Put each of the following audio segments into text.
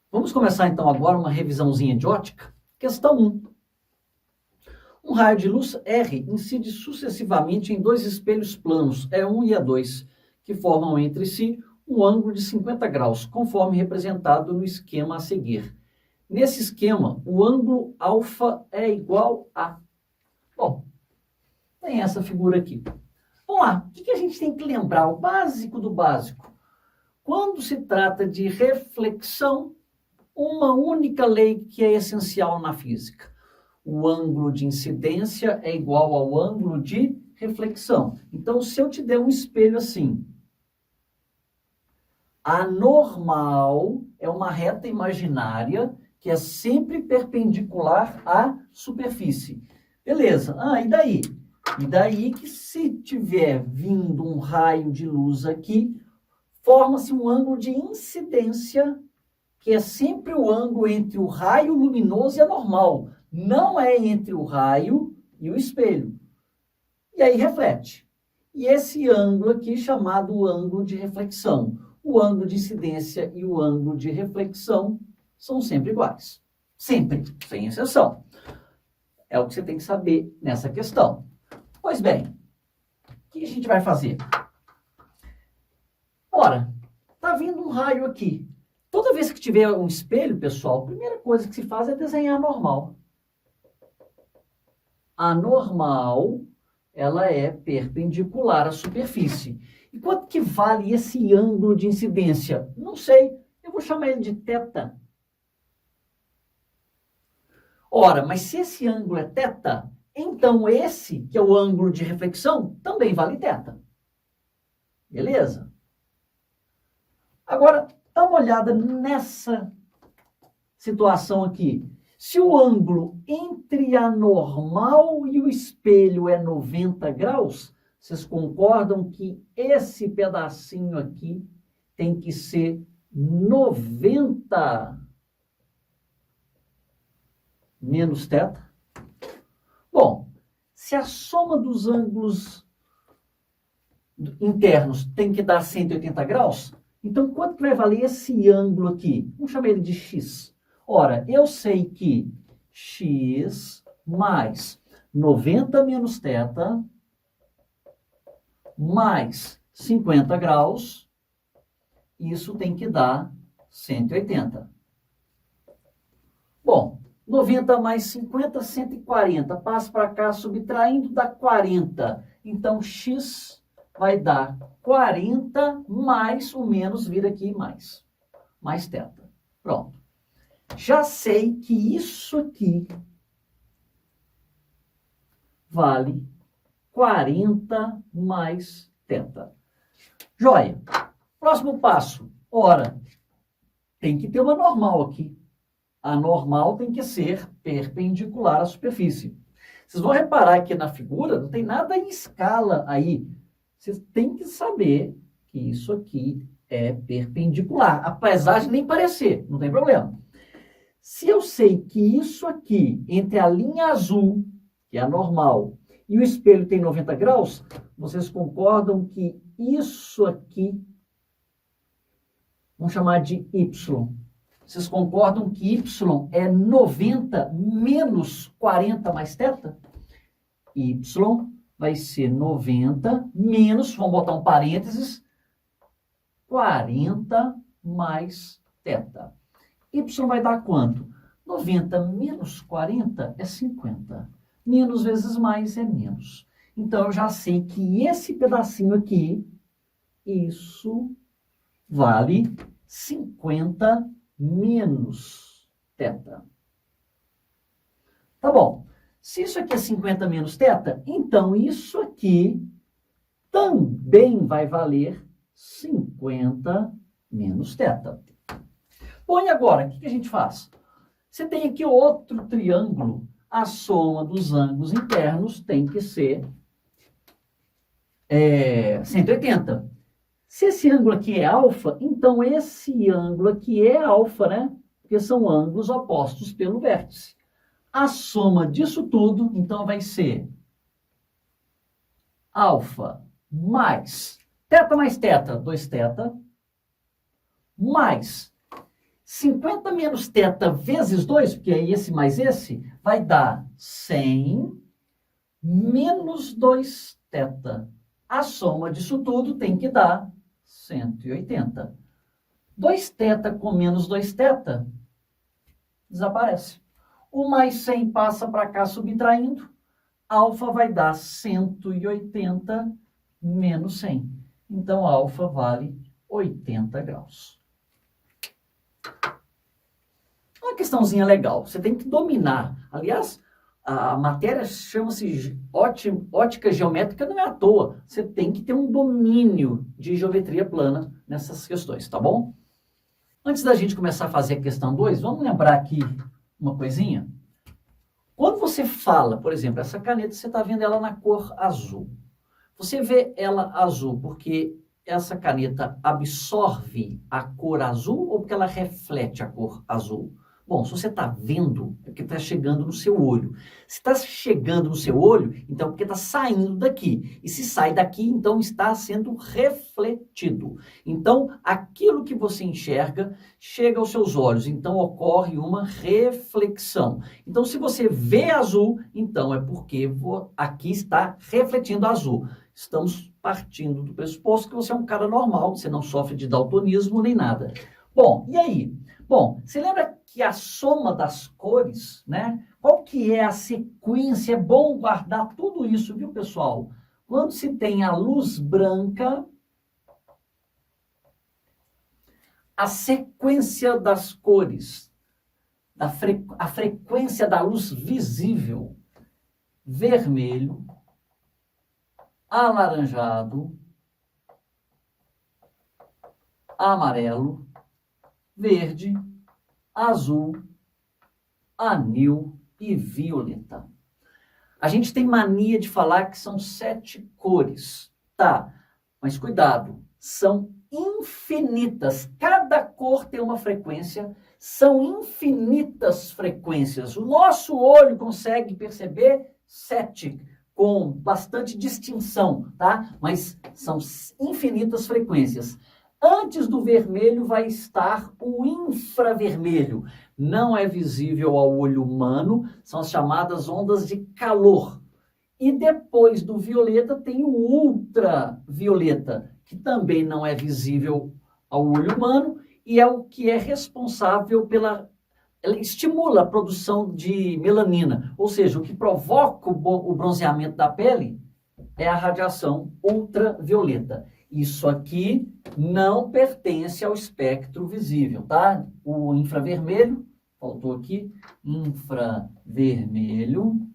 Vamos começar então agora uma revisãozinha de ótica. Questão 1. Um raio de luz R incide sucessivamente em dois espelhos planos, E1 e E2, que formam entre si um ângulo de 50 graus, conforme representado no esquema a seguir. Nesse esquema, o ângulo alfa é igual a... Bom, tem essa figura aqui. Vamos lá, o que a gente tem que lembrar? O básico do básico. Quando se trata de reflexão, uma única lei que é essencial na física. O ângulo de incidência é igual ao ângulo de reflexão. Então, se eu te der um espelho assim, a normal é uma reta imaginária que é sempre perpendicular à superfície. Beleza. E daí? E daí que se tiver vindo um raio de luz aqui, forma-se um ângulo de incidência, que é sempre o ângulo entre o raio luminoso e a normal. Não é entre o raio e o espelho. E aí reflete. E esse ângulo aqui, chamado ângulo de reflexão. O ângulo de incidência e o ângulo de reflexão são sempre iguais. Sempre, sem exceção. É o que você tem que saber nessa questão. Pois bem, o que a gente vai fazer? Ora, está vindo um raio aqui. Toda vez que tiver um espelho, pessoal, a primeira coisa que se faz é desenhar a normal. A normal, ela é perpendicular à superfície. E quanto que vale esse ângulo de incidência? Não sei. Eu vou chamar ele de θ. Ora, mas se esse ângulo é θ, então esse, que é o ângulo de reflexão, também vale θ. Beleza? Agora, dá uma olhada nessa situação aqui. Se o ângulo entre a normal e o espelho é 90 graus, vocês concordam que esse pedacinho aqui tem que ser 90 menos θ? Bom, se a soma dos ângulos internos tem que dar 180 graus, então quanto que vai valer esse ângulo aqui? Vamos chamar ele de x. Ora, eu sei que x mais 90 menos θ mais 50 graus, isso tem que dar 180. Bom, 90 mais 50, 140. Passa para cá, subtraindo, dá 40. Então, x vai dar 40 mais o menos, vira aqui mais θ. Pronto. Já sei que isso aqui vale 40 mais θ. Joia. Próximo passo. Ora, tem que ter uma normal aqui. A normal tem que ser perpendicular à superfície. Vocês vão reparar que na figura não tem nada em escala aí. Vocês têm que saber que isso aqui é perpendicular, apesar de nem parecer, não tem problema. Se eu sei que isso aqui, entre a linha azul, que é a normal, e o espelho tem 90 graus, vocês concordam que isso aqui, vamos chamar de y. Vocês concordam que y é 90 menos 40 mais θ? Y vai ser 90 menos, vamos botar um parênteses, 40 mais θ. Y vai dar quanto? 90 menos 40 é 50. Menos vezes mais é menos. Então, eu já sei que esse pedacinho aqui, isso vale 50 menos θ. Tá bom. Se isso aqui é 50 menos θ, então isso aqui também vai valer 50 menos θ. Bom, e agora, o que a gente faz? Você tem aqui outro triângulo. A soma dos ângulos internos tem que ser 180. Se esse ângulo aqui é alfa, então esse ângulo aqui é alfa, né? Porque são ângulos opostos pelo vértice. A soma disso tudo, então, vai ser alfa mais θ mais θ, 2θ, mais 50 menos θ vezes 2, porque é esse mais esse, vai dar 100 menos 2θ. A soma disso tudo tem que dar 180. 2θ com menos 2θ desaparece. O mais 100 passa para cá subtraindo. Alfa vai dar 180 menos 100. Então, alfa vale 80 graus. Uma questãozinha legal. Você tem que dominar. Aliás, a matéria chama-se ótica geométrica, não é à toa. Você tem que ter um domínio de geometria plana nessas questões, tá bom? Antes da gente começar a fazer a questão 2, vamos lembrar aqui uma coisinha. Quando você fala, por exemplo, essa caneta, você está vendo ela na cor azul. Você vê ela azul porque essa caneta absorve a cor azul ou porque ela reflete a cor azul? Bom, se você está vendo, é porque está chegando no seu olho. Se está chegando no seu olho, então é porque está saindo daqui. E se sai daqui, então está sendo refletido. Então, aquilo que você enxerga chega aos seus olhos. Então, ocorre uma reflexão. Então, se você vê azul, então é porque aqui está refletindo azul. Estamos partindo do pressuposto que você é um cara normal, você não sofre de daltonismo nem nada. Bom, e aí? Bom, você lembra que a soma das cores, né? Qual que é a sequência? É bom guardar tudo isso, viu, pessoal? Quando se tem a luz branca, a sequência das cores, a frequência da luz visível, vermelho, alaranjado, amarelo, verde, azul, anil e violeta. A gente tem mania de falar que são 7 cores, tá? Mas cuidado, são infinitas. Cada cor tem uma frequência, são infinitas frequências. O nosso olho consegue perceber 7 com bastante distinção, tá? Mas são infinitas frequências. Antes do vermelho vai estar o infravermelho. Não é visível ao olho humano, são as chamadas ondas de calor. E depois do violeta tem o ultravioleta, que também não é visível ao olho humano e é o que é responsável ela estimula a produção de melanina, ou seja, o que provoca o bronzeamento da pele é a radiação ultravioleta. Isso aqui não pertence ao espectro visível, tá? O infravermelho, faltou aqui, infravermelho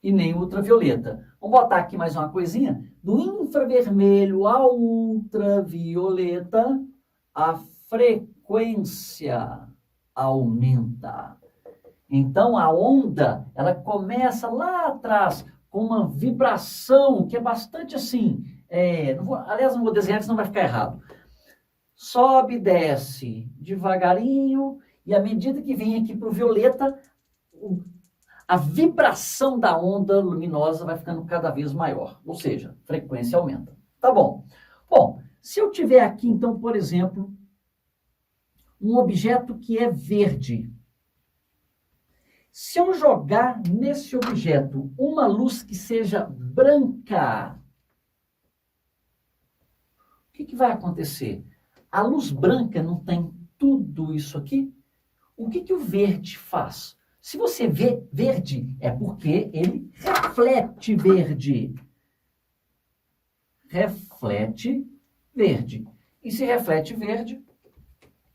e nem ultravioleta. Vamos botar aqui mais uma coisinha. Do infravermelho ao ultravioleta, a frequência aumenta. Então, a onda, ela começa lá atrás com uma vibração que é bastante assim... aliás, não vou desenhar, senão vai ficar errado. Sobe, desce devagarinho, e à medida que vem aqui para o violeta, a vibração da onda luminosa vai ficando cada vez maior, ou seja, a frequência aumenta. Tá bom. Bom, se eu tiver aqui, então, por exemplo, um objeto que é verde. Se eu jogar nesse objeto uma luz que seja branca, o que vai acontecer? A luz branca não tem tudo isso aqui? O que o verde faz? Se você vê verde, é porque ele reflete verde. Reflete verde. E se reflete verde,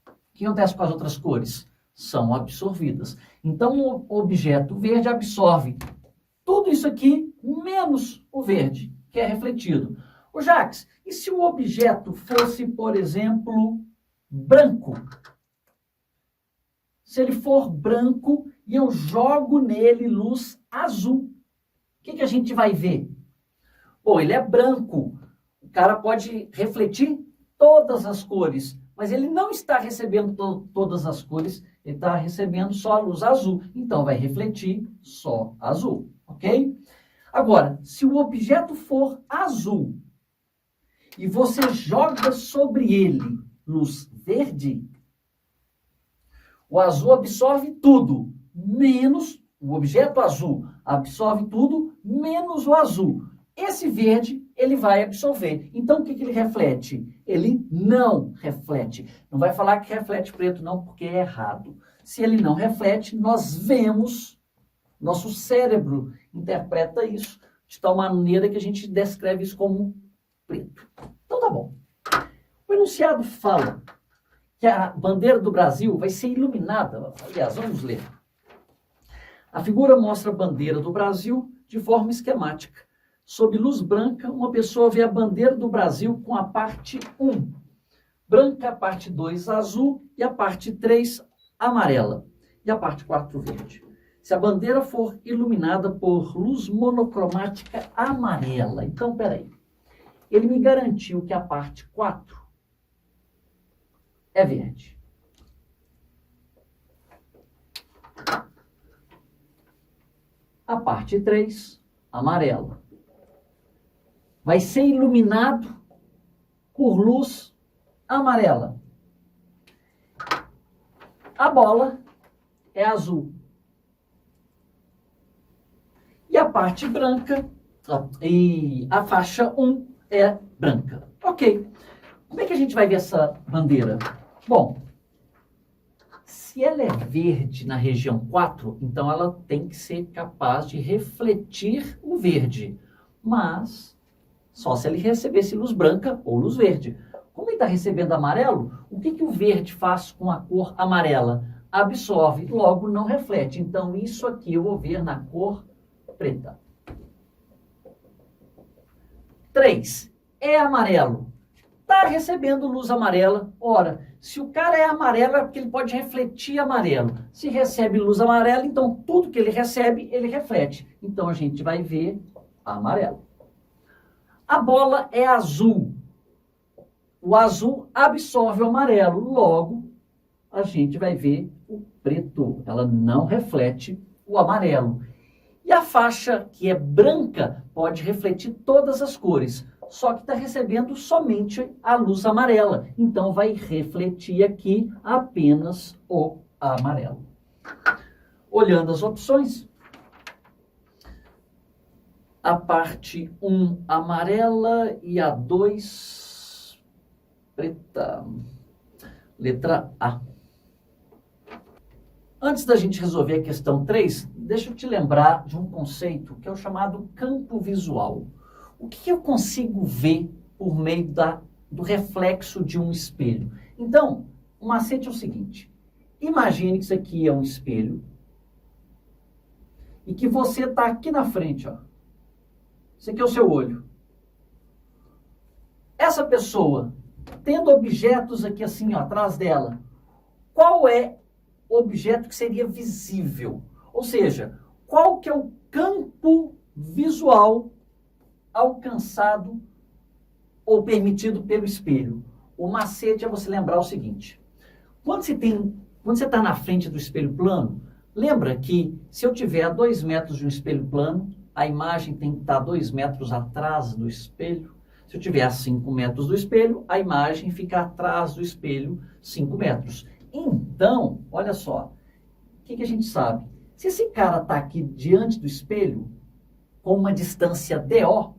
o que acontece com as outras cores? São absorvidas. Então, o objeto verde absorve tudo isso aqui, menos o verde, que é refletido. Ô Jacques, e se o objeto fosse, por exemplo, branco? Se ele for branco e eu jogo nele luz azul, o que a gente vai ver? Bom, ele é branco. O cara pode refletir todas as cores, mas ele não está recebendo todas as cores, ele está recebendo só a luz azul. Então, vai refletir só azul, ok? Agora, se o objeto for azul e você joga sobre ele luz verde, O azul absorve tudo, menos o objeto azul. Absorve tudo, menos o azul. Esse verde, ele vai absorver. Então, o que ele reflete? Ele não reflete. Não vai falar que reflete preto, não, porque é errado. Se ele não reflete, nós vemos, nosso cérebro interpreta isso de tal maneira que a gente descreve isso como preto. Então, tá bom. O enunciado fala que a bandeira do Brasil vai ser iluminada. Aliás, vamos ler. A figura mostra a bandeira do Brasil de forma esquemática. Sob luz branca, uma pessoa vê a bandeira do Brasil com a parte 1 branca, a parte 2 azul e a parte 3 amarela e a parte 4 verde. Se a bandeira for iluminada por luz monocromática amarela, então, peraí, ele me garantiu que a parte 4 é verde. A parte 3, amarela. Vai ser iluminado por luz amarela. A bola é azul. E a parte branca, e a faixa 1 é branca. Ok. Como é que a gente vai ver essa bandeira? Bom, se ela é verde na região 4, então ela tem que ser capaz de refletir o verde. Mas só se ele recebesse luz branca ou luz verde. Como ele está recebendo amarelo, o que o verde faz com a cor amarela? Absorve, logo não reflete. Então isso aqui eu vou ver na cor preta. 3. É amarelo. Está recebendo luz amarela. Ora, se o cara é amarelo é porque ele pode refletir amarelo. Se recebe luz amarela, então tudo que ele recebe, ele reflete. Então a gente vai ver amarelo. A bola é azul. O azul absorve o amarelo. Logo, a gente vai ver o preto. Ela não reflete o amarelo. E a faixa, que é branca, pode refletir todas as cores. Só que está recebendo somente a luz amarela. Então, vai refletir aqui apenas o amarelo. Olhando as opções, a parte 1 amarela e a 2 preta. Letra A. Antes da gente resolver a questão 3, deixa eu te lembrar de um conceito que é o chamado campo visual. O que eu consigo ver por meio do reflexo de um espelho? Então, o macete é o seguinte. Imagine que isso aqui é um espelho e que você está aqui na frente, ó. Esse aqui é o seu olho. Essa pessoa, tendo objetos aqui assim, ó, atrás dela, qual é o objeto que seria visível? Ou seja, qual que é o campo visual alcançado ou permitido pelo espelho? O macete é você lembrar o seguinte. Quando você está na frente do espelho plano, lembra que se eu tiver a 2 metros de um espelho plano, a imagem tem que estar 2 metros atrás do espelho. Se eu tiver a 5 metros do espelho, a imagem fica atrás do espelho 5 metros. Então, olha só, o que a gente sabe? Se esse cara está aqui diante do espelho, com uma distância DO,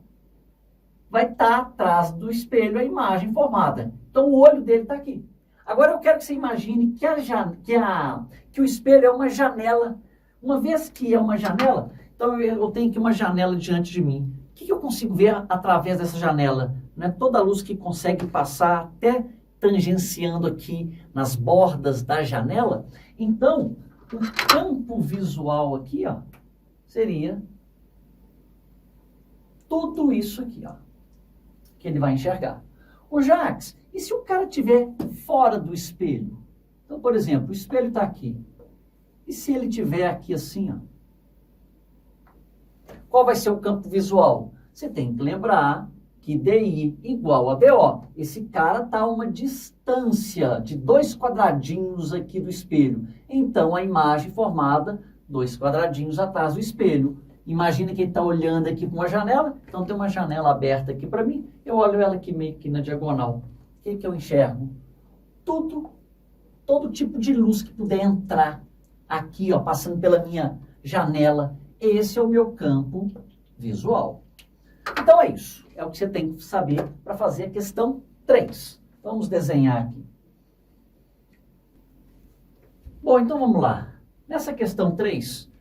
vai estar atrás do espelho a imagem formada. Então, o olho dele está aqui. Agora, eu quero que você imagine que o espelho é uma janela. Uma vez que é uma janela, então eu tenho aqui uma janela diante de mim. O que eu consigo ver através dessa janela? Não é toda a luz que consegue passar até tangenciando aqui nas bordas da janela. Então, o campo visual aqui, ó, seria tudo isso aqui, ó, que ele vai enxergar. Ô Jacques, e se o cara estiver fora do espelho? Então, por exemplo, o espelho está aqui. E se ele estiver aqui assim, ó? Qual vai ser o campo visual? Você tem que lembrar que DI igual a BO. Esse cara está a uma distância de 2 quadradinhos aqui do espelho. Então, a imagem formada 2 quadradinhos atrás do espelho. Imagina que ele está olhando aqui para uma janela. Então, tem uma janela aberta aqui para mim. Eu olho ela aqui meio que na diagonal. O que eu enxergo? Tudo todo tipo de luz que puder entrar aqui, ó, passando pela minha janela. Esse é o meu campo visual. Então é isso. É o que você tem que saber para fazer a questão 3. Vamos desenhar aqui. Bom, então vamos lá. Nessa questão 3,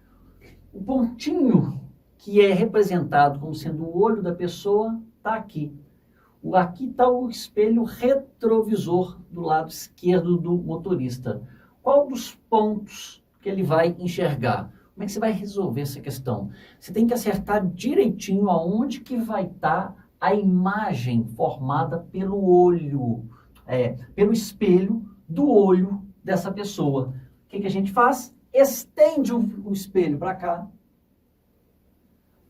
o pontinho que é representado como sendo o olho da pessoa está aqui. Aqui está o espelho retrovisor do lado esquerdo do motorista. Qual dos pontos que ele vai enxergar? Como é que você vai resolver essa questão? Você tem que acertar direitinho aonde que vai estar a imagem formada pelo olho, pelo espelho do olho dessa pessoa. O que a gente faz? Estende o espelho para cá.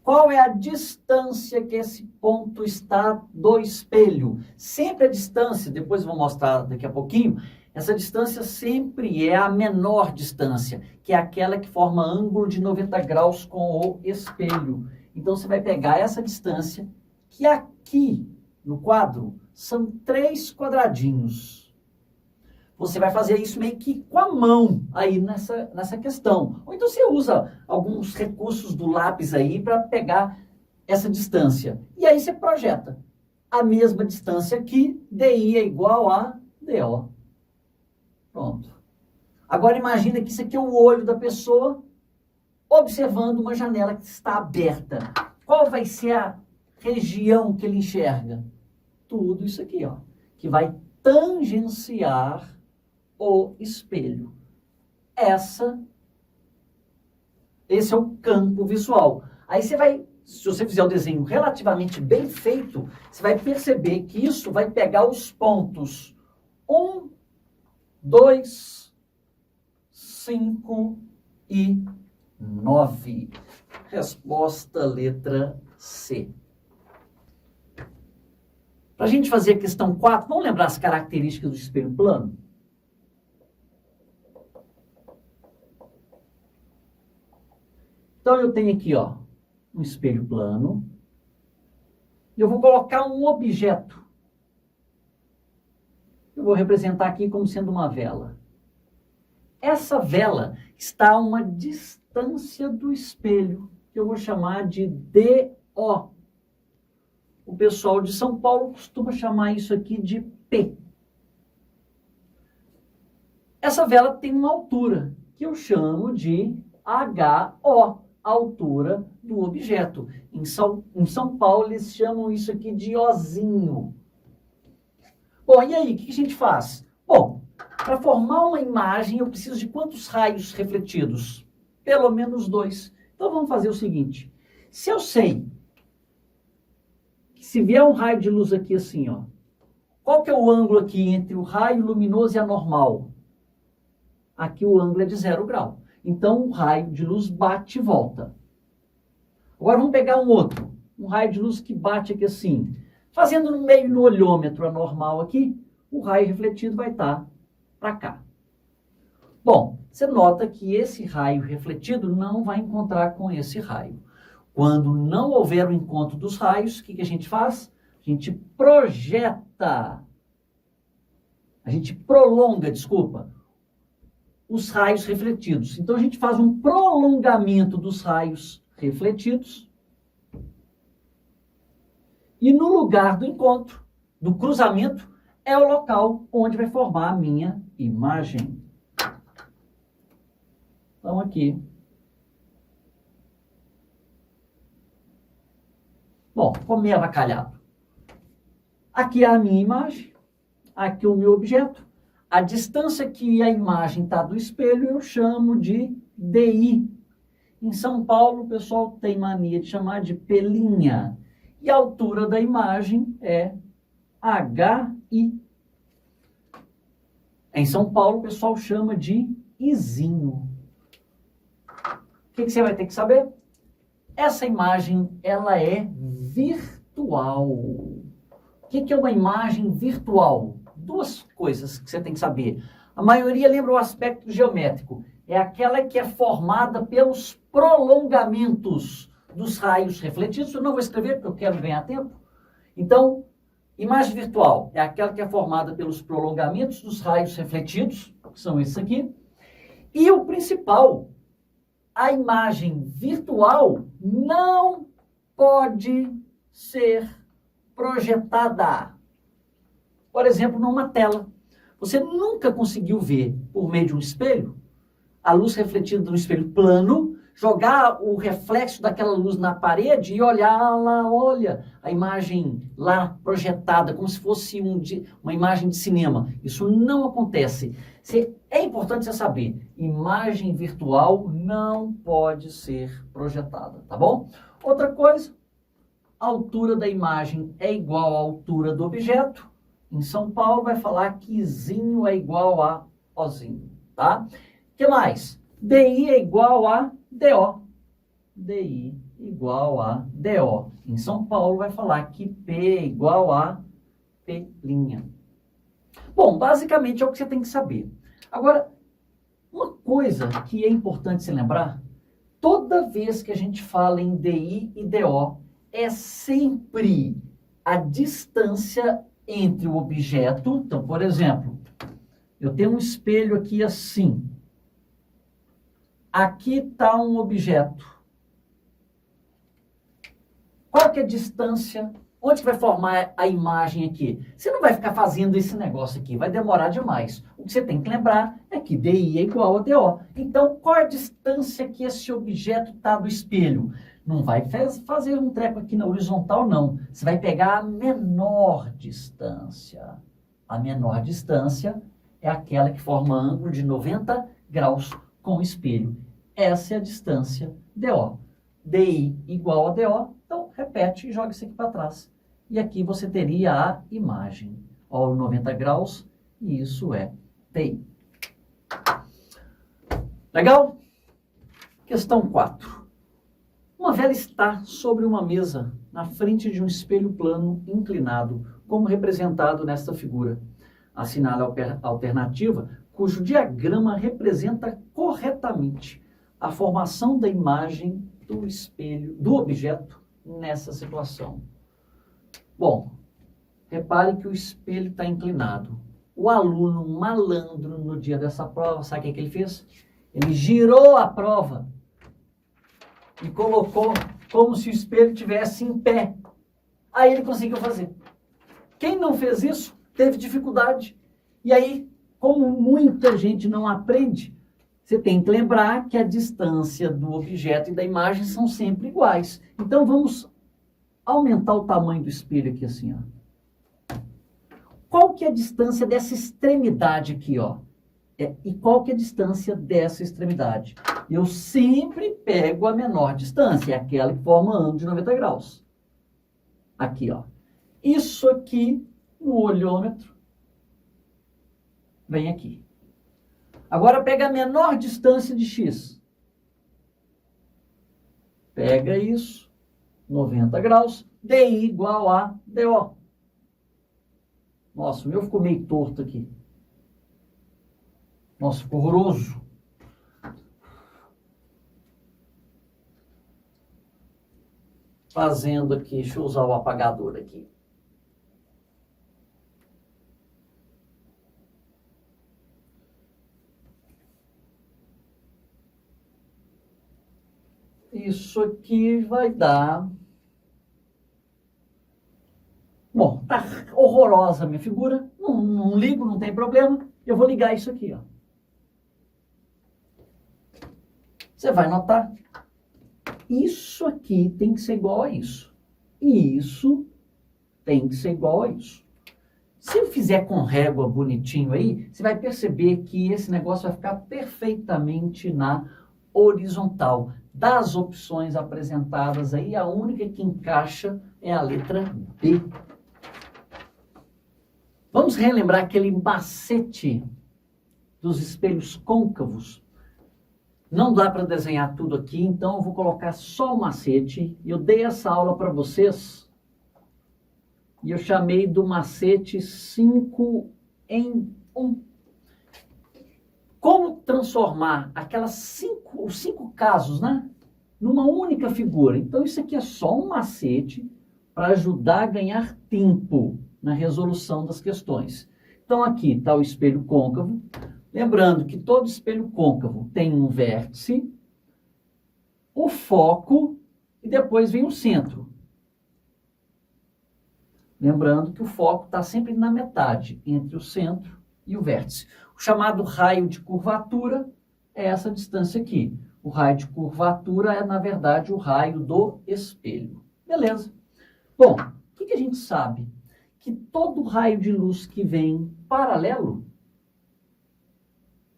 Qual é a distância que esse ponto está do espelho? Sempre a distância, depois eu vou mostrar daqui a pouquinho, essa distância sempre é a menor distância, que é aquela que forma ângulo de 90 graus com o espelho. Então você vai pegar essa distância, que aqui no quadro são 3 quadradinhos. Você vai fazer isso meio que com a mão aí nessa questão. Ou então você usa alguns recursos do lápis aí para pegar essa distância. E aí você projeta a mesma distância aqui, DI é igual a DO. Pronto. Agora imagina que isso aqui é o olho da pessoa observando uma janela que está aberta. Qual vai ser a região que ele enxerga? Tudo isso aqui, ó, que vai tangenciar o espelho. Esse é o campo visual. Aí você vai, se você fizer o desenho relativamente bem feito, você vai perceber que isso vai pegar os pontos 1, 2, 5 e 9. Resposta letra C. Para a gente fazer a questão 4, vamos lembrar as características do espelho plano? Então eu tenho aqui, ó, um espelho plano. E eu vou colocar um objeto. Eu vou representar aqui como sendo uma vela. Essa vela está a uma distância do espelho, que eu vou chamar de DO. O pessoal de São Paulo costuma chamar isso aqui de P. Essa vela tem uma altura, que eu chamo de HO, a altura do objeto. Em São Paulo, eles chamam isso aqui de Ozinho. Bom, e aí, o que a gente faz? Bom, para formar uma imagem, eu preciso de quantos raios refletidos? Pelo menos 2. Então, vamos fazer o seguinte. Se eu sei que se vier um raio de luz aqui assim, ó, qual que é o ângulo aqui entre o raio luminoso e a normal? Aqui o ângulo é de 0 grau. Então, o raio de luz bate e volta. Agora, vamos pegar um outro. Um raio de luz que bate aqui assim. Fazendo no meio no olhômetro a normal aqui, o raio refletido vai estar para cá. Bom, você nota que esse raio refletido não vai encontrar com esse raio. Quando não houver o encontro dos raios, o que a gente faz? A gente projeta. A gente prolonga, desculpa, os raios refletidos. Então, a gente faz um prolongamento dos raios refletidos. E no lugar do encontro, do cruzamento, é o local onde vai formar a minha imagem. Então, aqui. Bom, ficou meio avacalhado. Aqui é a minha imagem. Aqui o meu objeto. A distância que a imagem está do espelho eu chamo de DI. Em São Paulo, o pessoal tem mania de chamar de pelinha. E a altura da imagem é HI. Em São Paulo, o pessoal chama de Izinho. O que você vai ter que saber? Essa imagem, ela é virtual. O que é uma imagem virtual? 2 coisas que você tem que saber. A maioria lembra o aspecto geométrico. É aquela que é formada pelos prolongamentos dos raios refletidos. Eu não vou escrever porque eu quero ganhar tempo. Então, imagem virtual é aquela que é formada pelos prolongamentos dos raios refletidos, que são esses aqui. E o principal, a imagem virtual não pode ser projetada. Por exemplo, numa tela. Você nunca conseguiu ver, por meio de um espelho, a luz refletida no espelho plano, jogar o reflexo daquela luz na parede e olhar lá, olha, a imagem lá projetada, como se fosse uma imagem de cinema. Isso não acontece. É importante você saber, imagem virtual não pode ser projetada, tá bom? Outra coisa, a altura da imagem é igual à altura do objeto. Em São Paulo vai falar que zinho é igual a ozinho, tá? O que mais? DI é igual a DO. DI igual a DO. Em São Paulo vai falar que P é igual a P'. Bom, basicamente é o que você tem que saber. Agora, uma coisa que é importante se lembrar, toda vez que a gente fala em DI e DO, é sempre a distância entre o objeto. Então, por exemplo, eu tenho um espelho aqui assim. Aqui está um objeto. Qual que é a distância? Onde que vai formar a imagem aqui? Você não vai ficar fazendo esse negócio aqui, vai demorar demais. O que você tem que lembrar é que DI é igual a DO. Então, qual é a distância que esse objeto está do espelho? Não vai fazer um treco aqui na horizontal, não. Você vai pegar a menor distância. A menor distância é aquela que forma ângulo de 90 graus com o espelho. Essa é a distância DO. DI igual a DO. Então, repete e joga isso aqui para trás. E aqui você teria a imagem. Ó, 90 graus, e isso é TI. Legal? Questão 4. Uma vela está sobre uma mesa, na frente de um espelho plano inclinado, como representado nesta figura. Assinale a alternativa, cujo diagrama representa corretamente a formação da imagem do espelho, do objeto, nessa situação. Bom, repare que o espelho está inclinado. O aluno malandro, no dia dessa prova, sabe o que ele fez? Ele girou a prova e colocou como se o espelho estivesse em pé. Aí ele conseguiu fazer. Quem não fez isso, teve dificuldade. E aí, como muita gente não aprende, você tem que lembrar que a distância do objeto e da imagem são sempre iguais. Então, vamos aumentar o tamanho do espelho aqui assim, ó. Qual que é a distância dessa extremidade aqui, ó? E qual que é a distância dessa extremidade? Eu sempre pego a menor distância, é aquela que forma ângulo de 90 graus. Aqui, ó. Isso aqui, no olhômetro, vem aqui. Agora pega a menor distância de x. Pega isso, 90 graus, DI igual a DO. Nossa, o meu ficou meio torto aqui. Nossa, ficou horroroso. Fazendo aqui, deixa eu usar o apagador aqui. Isso aqui vai dar... Bom, tá horrorosa a minha figura. Não ligo, não tem problema. Eu vou ligar isso aqui, ó. Você vai notar, isso aqui tem que ser igual a isso. E isso tem que ser igual a isso. Se eu fizer com régua bonitinho aí, você vai perceber que esse negócio vai ficar perfeitamente na horizontal. Das opções apresentadas aí, a única que encaixa é a letra B. Vamos relembrar aquele macete dos espelhos côncavos. Não dá para desenhar tudo aqui, então eu vou colocar só o macete. Eu dei essa aula para vocês e eu chamei do macete 5 em 1. Como transformar os 5 casos, né, numa única figura? Então isso aqui é só um macete para ajudar a ganhar tempo na resolução das questões. Então aqui está o espelho côncavo. Lembrando que todo espelho côncavo tem um vértice, o foco e depois vem o centro. Lembrando que o foco está sempre na metade, entre o centro e o vértice. O chamado raio de curvatura é essa distância aqui. O raio de curvatura é, na verdade, o raio do espelho. Beleza. Bom, o que a gente sabe? Que todo raio de luz que vem paralelo,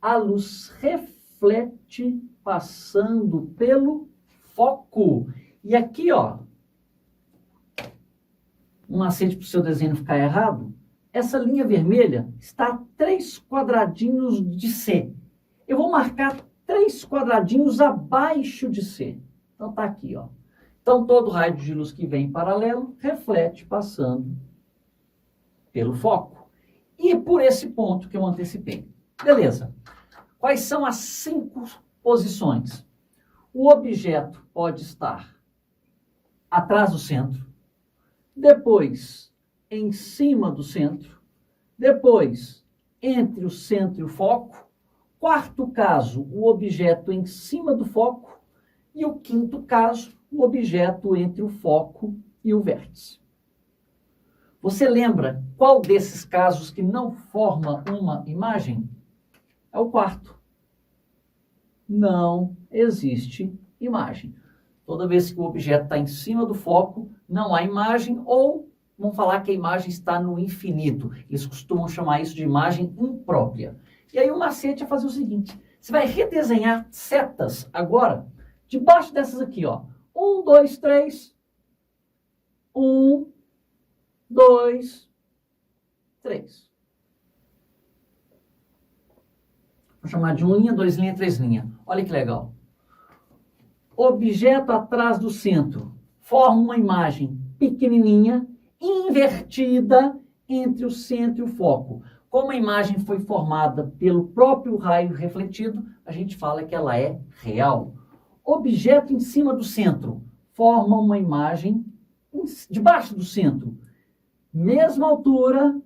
a luz reflete passando pelo foco. E aqui, ó, um macete para o seu desenho ficar errado, essa linha vermelha está a 3 quadradinhos de C. Eu vou marcar 3 quadradinhos abaixo de C. Então tá aqui, ó. Então todo raio de luz que vem em paralelo reflete passando pelo foco. E por esse ponto que eu antecipei. Beleza. Quais são as 5 posições? O objeto pode estar atrás do centro, depois em cima do centro, depois entre o centro e o foco, quarto caso, o objeto em cima do foco, e o quinto caso, o objeto entre o foco e o vértice. Você lembra qual desses casos que não forma uma imagem? É o quarto. Não existe imagem. Toda vez que o objeto está em cima do foco, não há imagem, ou vamos falar que a imagem está no infinito. Eles costumam chamar isso de imagem imprópria. E aí o macete é fazer o seguinte: você vai redesenhar setas agora, debaixo dessas aqui, ó. 1, 2, 3. 1, 2, 3. Vou chamar de 1 linha, 2 linha, 3 linha. Olha que legal. Objeto atrás do centro forma uma imagem pequenininha, invertida entre o centro e o foco. Como a imagem foi formada pelo próprio raio refletido, a gente fala que ela é real. Objeto em cima do centro forma uma imagem debaixo do centro, mesma altura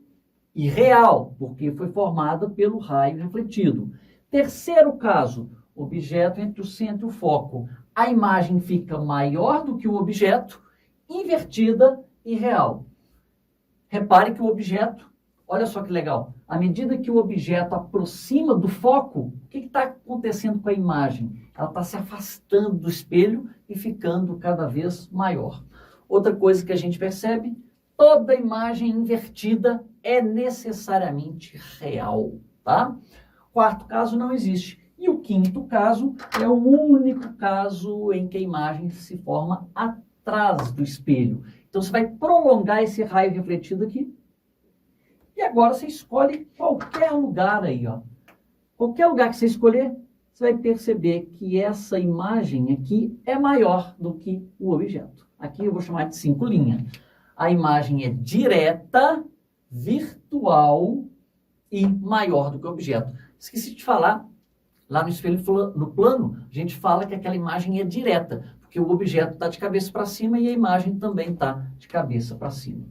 e real, porque foi formada pelo raio refletido. Terceiro caso, objeto entre o centro e o foco. A imagem fica maior do que o objeto, invertida e real. Repare que o objeto, olha só que legal, à medida que o objeto aproxima do foco, o que está acontecendo com a imagem? Ela está se afastando do espelho e ficando cada vez maior. Outra coisa que a gente percebe, toda imagem invertida é necessariamente real, tá? Quarto caso não existe. E o quinto caso é o único caso em que a imagem se forma atrás do espelho. Então você vai prolongar esse raio refletido aqui. E agora você escolhe qualquer lugar aí, ó. Qualquer lugar que você escolher, você vai perceber que essa imagem aqui é maior do que o objeto. Aqui eu vou chamar de 5 linhas. A imagem é direta, virtual e maior do que o objeto. Esqueci de falar, lá no espelho no plano, a gente fala que aquela imagem é direta, porque o objeto está de cabeça para cima e a imagem também está de cabeça para cima.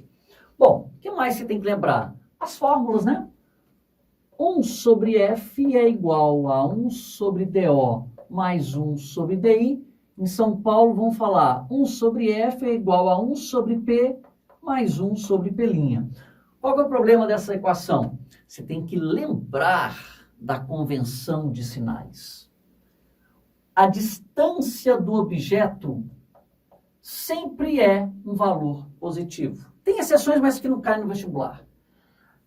Bom, o que mais você tem que lembrar? As fórmulas, né? 1 sobre F é igual a 1 sobre DO mais 1 sobre DI. Em São Paulo vão falar 1 sobre F é igual a 1 sobre P mais 1 sobre P'. Qual é o problema dessa equação? Você tem que lembrar da convenção de sinais. A distância do objeto sempre é um valor positivo. Tem exceções, mas que não caem no vestibular.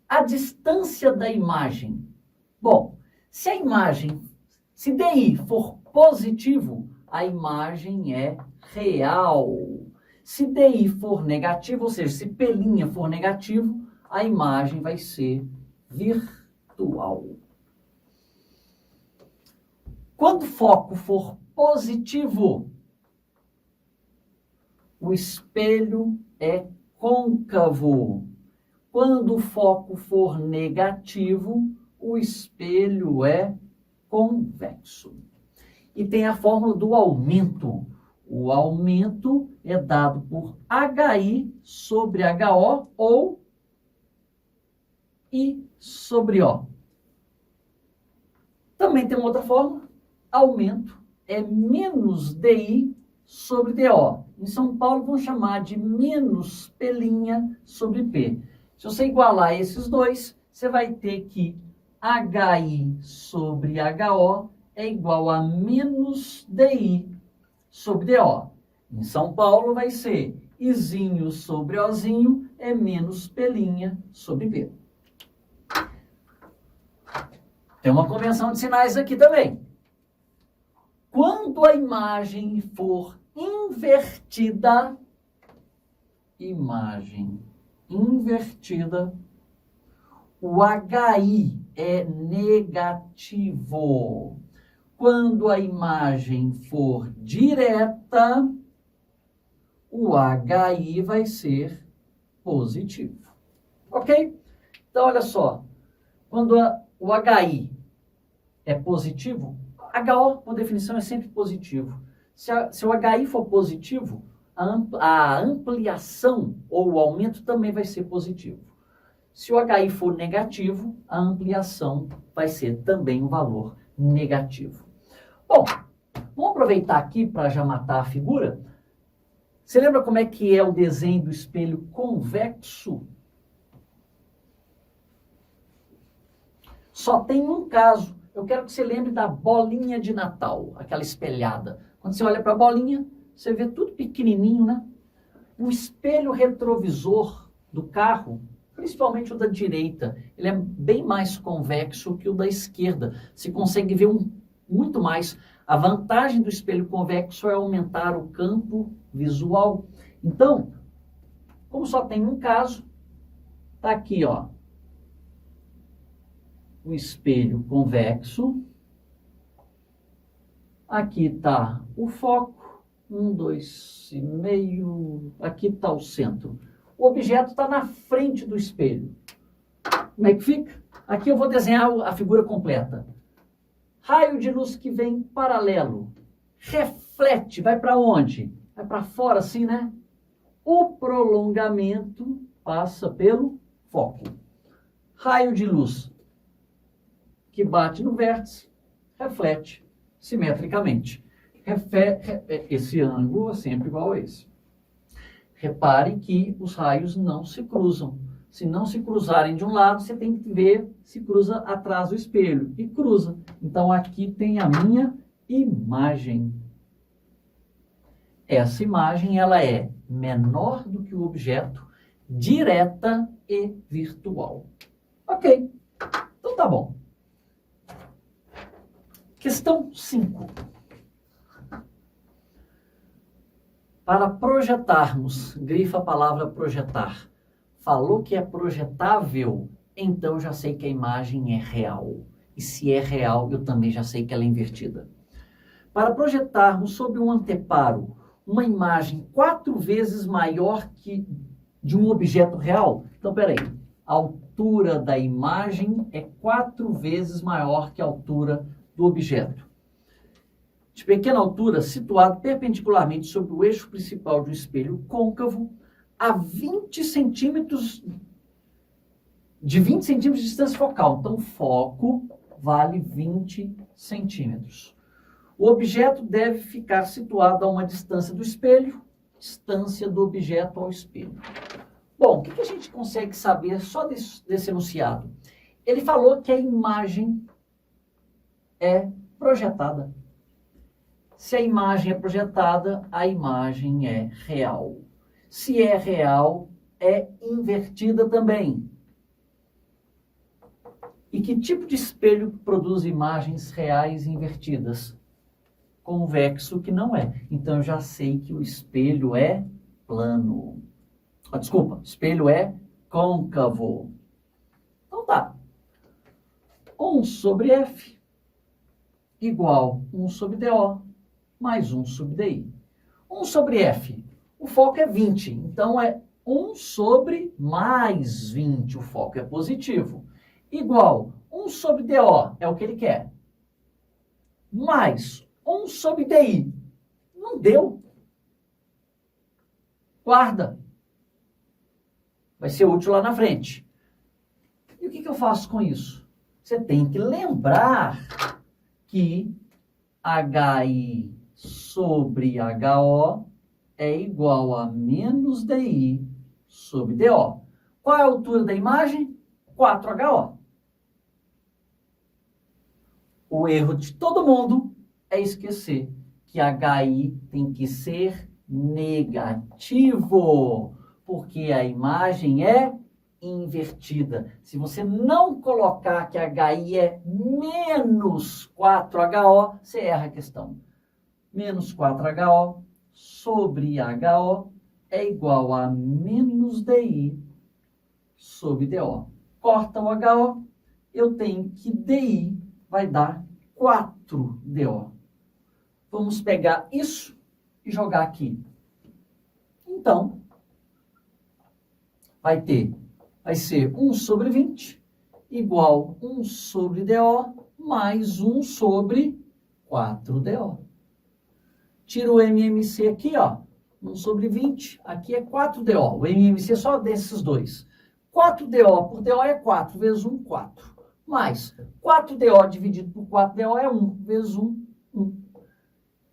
A distância da imagem. Bom, se a imagem, se DI for positivo, a imagem é real. Se DI for negativo, ou seja, se P' for negativo, a imagem vai ser virtual. Quando o foco for positivo, o espelho é côncavo. Quando o foco for negativo, o espelho é convexo. E tem a fórmula do aumento. O aumento é dado por HI sobre HO ou I sobre O. também tem uma outra forma. Aumento é menos DI sobre DO. Em São Paulo vão chamar de menos P' sobre P. Se você igualar esses dois, você vai ter que HI sobre HO é igual a menos DI sobre DO. Em São Paulo vai ser Izinho sobre Ozinho é menos P' sobre P. Tem uma convenção de sinais aqui também. Quando a imagem for invertida, o HI é negativo. Quando a imagem for direta, o HI vai ser positivo. Ok? Então, olha só. Quando o HI é positivo, HO, por definição, é sempre positivo. Se o HI for positivo, a ampliação ou o aumento também vai ser positivo. Se o HI for negativo, a ampliação vai ser também um valor negativo. Bom, vamos aproveitar aqui para já matar a figura. Você lembra como é que é o desenho do espelho convexo? Só tem um caso. Eu quero que você lembre da bolinha de Natal, aquela espelhada. Quando você olha para a bolinha, você vê tudo pequenininho, né? O espelho retrovisor do carro, principalmente o da direita, ele é bem mais convexo que o da esquerda. Você consegue ver muito mais. A vantagem do espelho convexo é aumentar o campo visual. Então, como só tem um caso, tá aqui, ó. O espelho convexo. Aqui está o foco. 1, 2,5. Aqui está o centro. O objeto está na frente do espelho. Como é que fica? Aqui eu vou desenhar a figura completa. Raio de luz que vem paralelo. Reflete. Vai para onde? Vai para fora assim, né? O prolongamento passa pelo foco. Raio de luz que bate no vértice, reflete simetricamente. Esse ângulo é sempre igual a esse. Repare que os raios não se cruzam. Se não se cruzarem de um lado, você tem que ver se cruza atrás do espelho. E cruza. Então, aqui tem a minha imagem. Essa imagem ela é menor do que o objeto, direta e virtual. Ok. Então, tá bom. Questão 5. Para projetarmos, grifa a palavra projetar. Falou que é projetável, então já sei que a imagem é real. E se é real, eu também já sei que ela é invertida. Para projetarmos sobre um anteparo uma imagem 4 vezes maior que de um objeto real, então peraí, a altura da imagem é 4 vezes maior que a altura do objeto. De pequena altura, situado perpendicularmente sobre o eixo principal de um espelho côncavo, a 20 centímetros de distância focal. Então, foco vale 20 centímetros. O objeto deve ficar situado a uma distância do espelho, distância do objeto ao espelho. Bom, o que a gente consegue saber só desse enunciado? Ele falou que a imagem é projetada. Se a imagem é projetada, a imagem é real. Se é real, é invertida também. E que tipo de espelho produz imagens reais invertidas? Convexo que não é. Então, eu já sei que o espelho é plano. Desculpa, espelho é côncavo. Então tá. 1 sobre F igual 1 sobre DO mais 1 sobre DI. 1 sobre F, o foco é 20, então é 1 sobre mais 20, o foco é positivo. Igual 1 sobre DO, é o que ele quer. Mais 1 sobre DI. Não deu. Guarda. Vai ser útil lá na frente. E o que eu faço com isso? Você tem que lembrar que HI sobre HO é igual a menos DI sobre DO. Qual é a altura da imagem? 4HO. O erro de todo mundo é esquecer que HI tem que ser negativo, porque a imagem é invertida. Se você não colocar que HI é menos 4HO, você erra a questão. Menos 4HO sobre HO é igual a menos DI sobre DO. Corta o HO, eu tenho que DI vai dar 4DO. Vamos pegar isso e jogar aqui. Então, vai ser 1 sobre 20 igual 1 sobre DO mais 1 sobre 4DO. Tira o MMC aqui, ó. 1 sobre 20, aqui é 4DO. O MMC é só desses dois. 4DO por DO é 4, vezes 1, 4. Mais 4DO dividido por 4DO é 1, vezes 1, 1.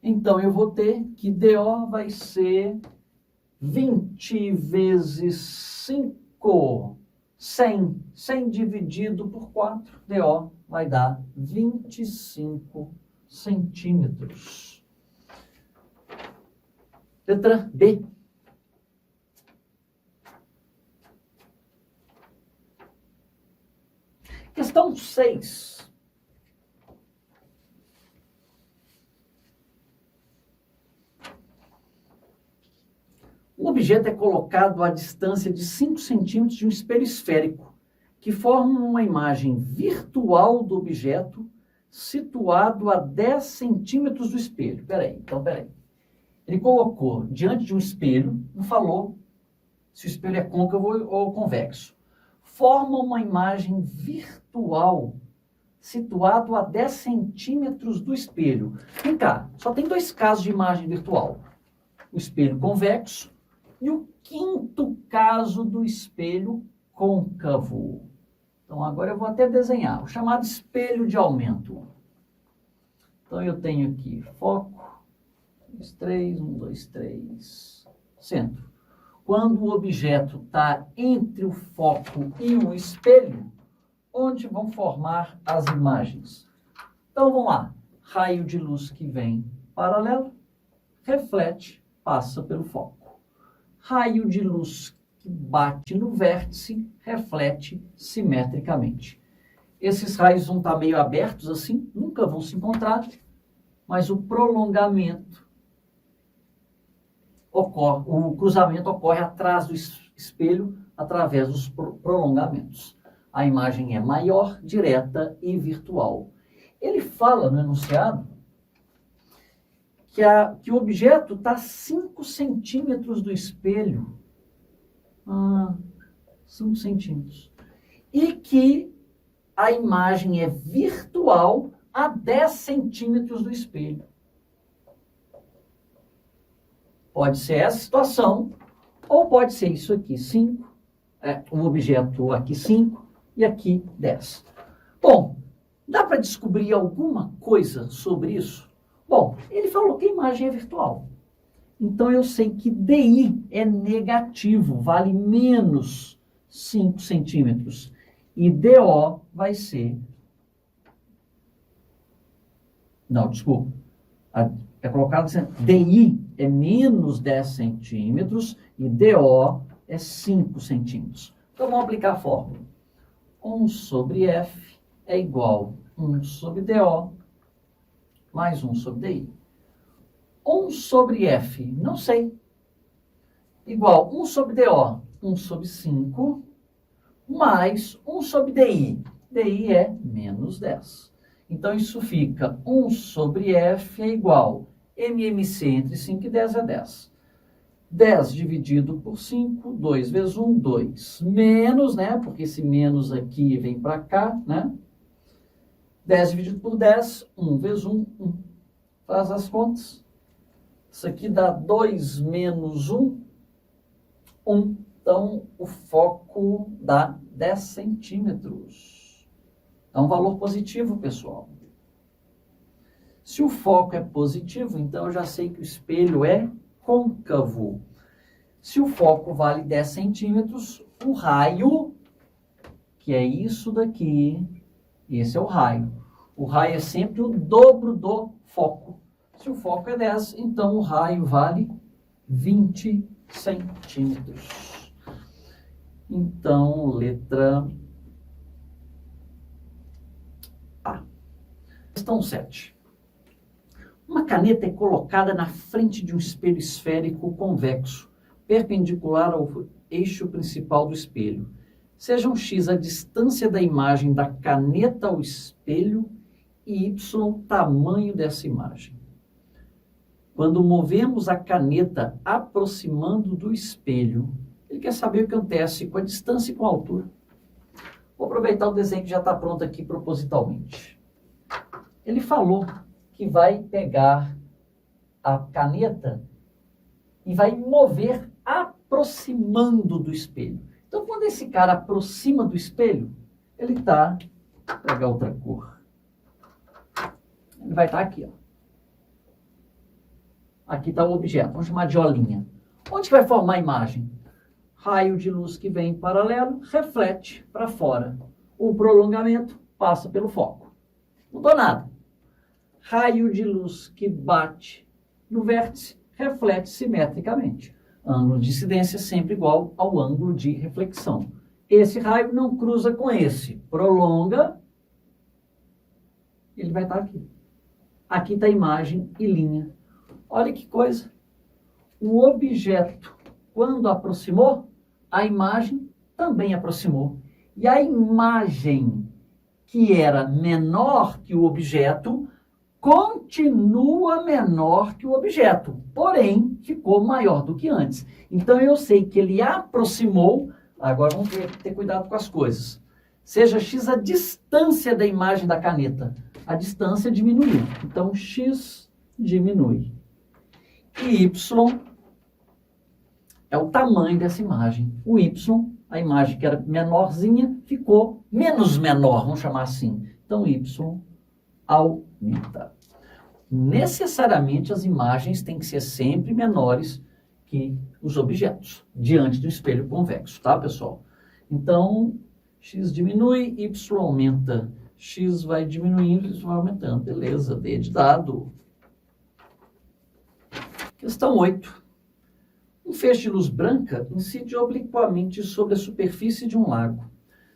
Então, eu vou ter que DO vai ser 20 vezes 5, 100. 100 dividido por 4, DO vai dar 25 centímetros. Letra B. Questão 6. O objeto é colocado à distância de 5 centímetros de um espelho esférico, que forma uma imagem virtual do objeto situado a 10 centímetros do espelho. Peraí. Ele colocou diante de um espelho, não falou se o espelho é côncavo ou convexo. Forma uma imagem virtual situado a 10 centímetros do espelho. Vem cá, só tem 2 casos de imagem virtual. O espelho convexo e o 5º caso do espelho côncavo. Então, agora eu vou até desenhar o chamado espelho de aumento. Então, eu tenho aqui foco, 2, 3, 1, 2, 3, centro. Quando o objeto está entre o foco e o espelho, onde vão formar as imagens? Então, vamos lá. Raio de luz que vem paralelo, reflete, passa pelo foco. Raio de luz que bate no vértice, reflete simetricamente. Esses raios vão estar meio abertos assim, nunca vão se encontrar, mas o prolongamento ocorre, o cruzamento ocorre atrás do espelho, através dos prolongamentos. A imagem é maior, direta e virtual. Ele fala no enunciado que o objeto está a 5 centímetros do espelho. 5 centímetros. E que a imagem é virtual a 10 centímetros do espelho. Pode ser essa situação, ou pode ser isso aqui, 5, o objeto aqui 5 e aqui 10. Bom, dá para descobrir alguma coisa sobre isso? Bom, ele falou que a imagem é virtual. Então, eu sei que DI é negativo, vale menos 5 centímetros. E DO vai ser... Não, desculpa. É colocado assim, DI é menos 10 centímetros e DO é 5 centímetros. Então, vamos aplicar a fórmula. 1 sobre F é igual a 1 sobre DO mais 1 sobre DI. 1 sobre F, não sei. Igual 1 sobre DO, 1 sobre 5, mais 1 sobre DI. DI é menos 10. Então, isso fica 1 sobre F é igual MMC entre 5 e 10 é 10. 10 dividido por 5, 2 vezes 1, 2. Menos, né? Porque esse menos aqui vem para cá, né? 10 dividido por 10, 1 vezes 1, 1. Faz as contas. Isso aqui dá 2 menos 1, 1. Então, o foco dá 10 centímetros. É um valor positivo, pessoal. Se o foco é positivo, então eu já sei que o espelho é côncavo. Se o foco vale 10 centímetros, o raio, que é isso daqui, esse é o raio. O raio é sempre o dobro do foco. Se o foco é 10, então o raio vale 20 centímetros. Então, letra A. Questão 7. Uma caneta é colocada na frente de um espelho esférico convexo, perpendicular ao eixo principal do espelho. Sejam x a distância da imagem da caneta ao espelho e y tamanho dessa imagem. Quando movemos a caneta aproximando do espelho, ele quer saber o que acontece com a distância e com a altura. Vou aproveitar o desenho que já está pronto aqui propositalmente. Ele falou que vai pegar a caneta e vai mover aproximando do espelho. Então, quando esse cara aproxima do espelho, ele está... Vou pegar outra cor. Ele vai estar aqui, ó. Aqui está o objeto, vamos chamar de olhinha. Onde que vai formar a imagem? Raio de luz que vem em paralelo, reflete para fora. O prolongamento passa pelo foco. Não mudou nada. Raio de luz que bate no vértice, reflete simetricamente. Ângulo de incidência sempre igual ao ângulo de reflexão. Esse raio não cruza com esse. Prolonga, ele vai estar aqui. Aqui está a imagem e linha. Olha que coisa. O objeto, quando aproximou, a imagem também aproximou. E a imagem que era menor que o objeto continua menor que o objeto, porém ficou maior do que antes. Então eu sei que ele aproximou. Agora vamos ter cuidado com as coisas. Seja x a distância da imagem da caneta. A distância diminuiu. Então x diminui. E y é o tamanho dessa imagem. O y, a imagem que era menorzinha, ficou menos menor, vamos chamar assim. Então y aumenta. Necessariamente as imagens têm que ser sempre menores que os objetos, diante do espelho convexo, tá, pessoal? Então, x diminui, y aumenta. X vai diminuindo, y vai aumentando. Beleza, D de dado. Questão 8. Um feixe de luz branca incide obliquamente sobre a superfície de um lago.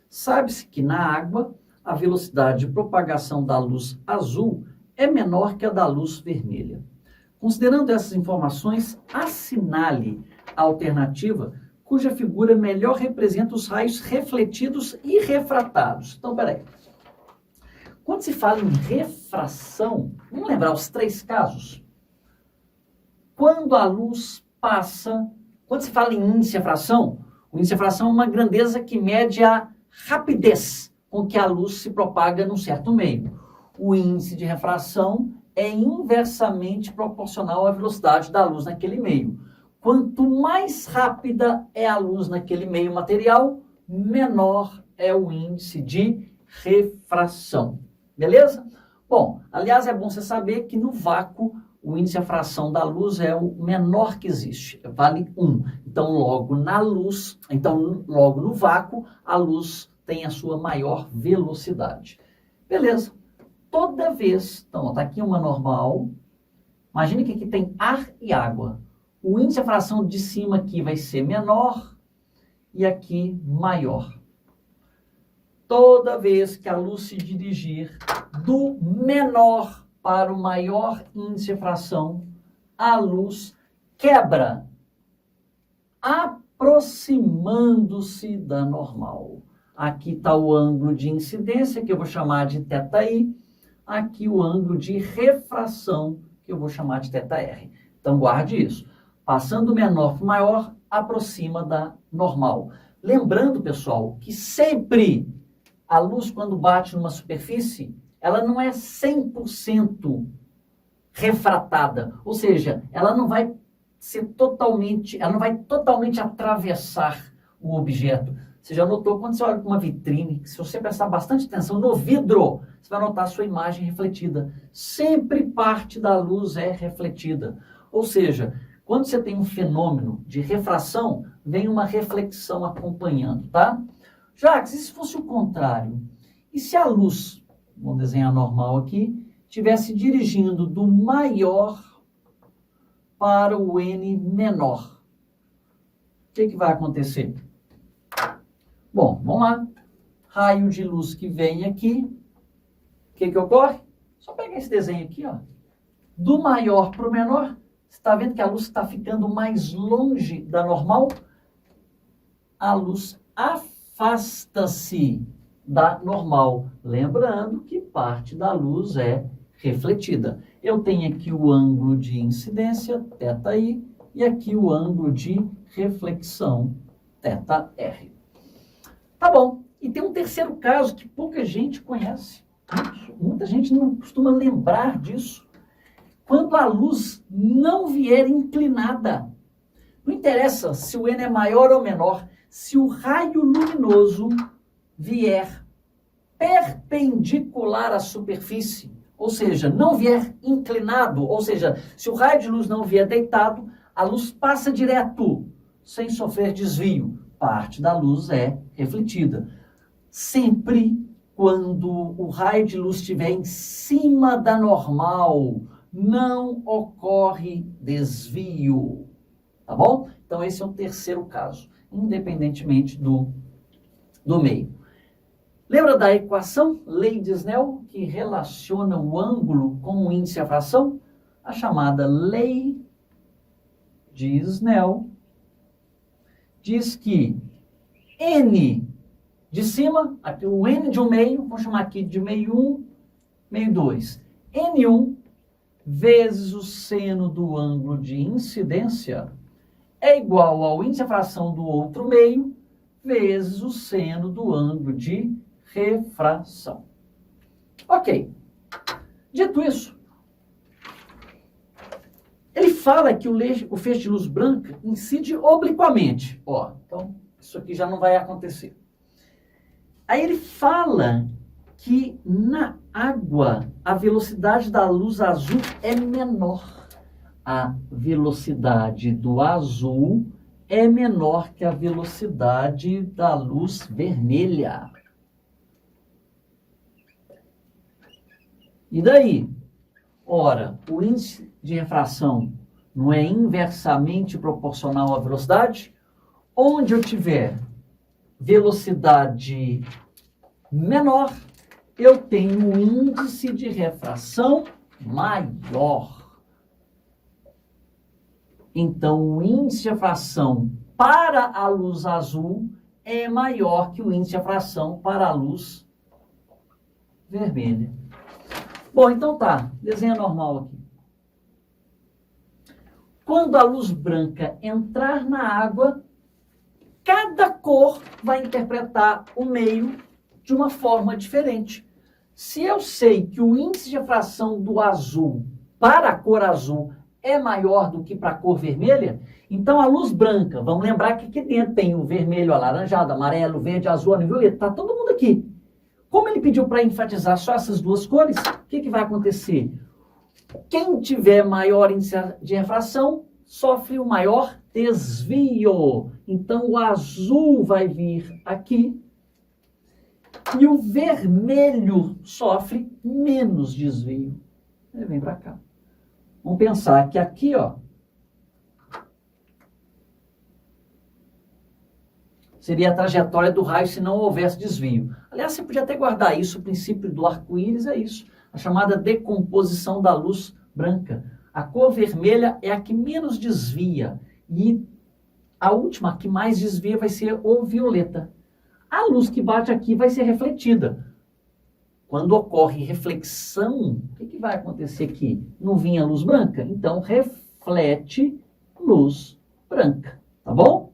Sabe-se que na água, a velocidade de propagação da luz azul é menor que a da luz vermelha. Considerando essas informações, assinale a alternativa cuja figura melhor representa os raios refletidos e refratados. Então, peraí. Quando se fala em refração, vamos lembrar os 3 casos? Quando a luz passa... Quando se fala em índice de refração, o índice de refração é uma grandeza que mede a rapidez com que a luz se propaga num certo meio. O índice de refração é inversamente proporcional à velocidade da luz naquele meio. Quanto mais rápida é a luz naquele meio material, menor é o índice de refração. Beleza? Bom, aliás, é bom você saber que no vácuo, o índice de refração da luz é o menor que existe, vale 1. Então, logo no vácuo, a luz tem a sua maior velocidade. Beleza. Toda vez, então, está aqui uma normal. Imagine que aqui tem ar e água. O índice de refração de cima aqui vai ser menor e aqui maior. Toda vez que a luz se dirigir do menor para o maior índice de refração, a luz quebra, aproximando-se da normal. Aqui está o ângulo de incidência, que eu vou chamar de θi. Aqui o ângulo de refração, que eu vou chamar de θr. Então, guarde isso. Passando do menor para o maior, aproxima da normal. Lembrando, pessoal, que sempre a luz, quando bate numa superfície, ela não é 100% refratada. Ou seja, ela não vai totalmente atravessar o objeto. Você já notou quando você olha para uma vitrine, que se você prestar bastante atenção no vidro, você vai notar a sua imagem refletida. Sempre parte da luz é refletida. Ou seja, quando você tem um fenômeno de refração, vem uma reflexão acompanhando, tá? Jacques, e se fosse o contrário? E se a luz, vamos desenhar normal aqui, estivesse dirigindo do maior para o N menor? O que vai acontecer? Bom, vamos lá. Raio de luz que vem aqui. O que ocorre? Só pegar esse desenho aqui, ó. Do maior para o menor. Você está vendo que a luz está ficando mais longe da normal? A luz afasta-se da normal. Lembrando que parte da luz é refletida. Eu tenho aqui o ângulo de incidência, θi, e aqui o ângulo de reflexão, θr. Tá bom. E tem um terceiro caso que pouca gente conhece. Muita gente não costuma lembrar disso. Quando a luz não vier inclinada. Não interessa se o N é maior ou menor. Se o raio luminoso vier perpendicular à superfície, ou seja, não vier inclinado, ou seja, se o raio de luz não vier deitado, a luz passa direto, sem sofrer desvio. Parte da luz é refletida. Sempre quando o raio de luz estiver em cima da normal, não ocorre desvio. Tá bom? Então esse é o terceiro caso, independentemente do meio. Lembra da equação, lei de Snell, que relaciona o ângulo com o índice e a fração? A chamada lei de Snell diz que N de cima, aqui o N de um meio, vou chamar aqui de meio 1, meio 2. N1 vezes o seno do ângulo de incidência é igual ao índice e a fração do outro meio vezes o seno do ângulo de refração. Ok. Dito isso, ele fala que o feixe de luz branca incide obliquamente. Ó, então, isso aqui já não vai acontecer. Aí ele fala que na água a velocidade da luz azul é menor. A velocidade do azul é menor que a velocidade da luz vermelha. E daí? Ora, o índice de refração não é inversamente proporcional à velocidade? Onde eu tiver velocidade menor, eu tenho um índice de refração maior. Então, o índice de refração para a luz azul é maior que o índice de refração para a luz vermelha. Bom, então tá, desenho normal aqui. Quando a luz branca entrar na água, cada cor vai interpretar o meio de uma forma diferente. Se eu sei que o índice de refração do azul para a cor azul é maior do que para a cor vermelha, então a luz branca, vamos lembrar que aqui dentro tem o vermelho, alaranjado, amarelo, verde, azul, violeta, tá todo mundo aqui. Como ele pediu para enfatizar só essas duas cores, o que vai acontecer? Quem tiver maior índice de refração sofre o maior desvio. Então o azul vai vir aqui e o vermelho sofre menos desvio. Ele vem para cá. Vamos pensar que aqui, ó, seria a trajetória do raio se não houvesse desvio. Aliás, você podia até guardar isso, o princípio do arco-íris é isso, a chamada decomposição da luz branca. A cor vermelha é a que menos desvia e a última, a que mais desvia, vai ser o violeta. A luz que bate aqui vai ser refletida. Quando ocorre reflexão, o que vai acontecer aqui? Não vinha luz branca? Então, reflete luz branca. Tá bom?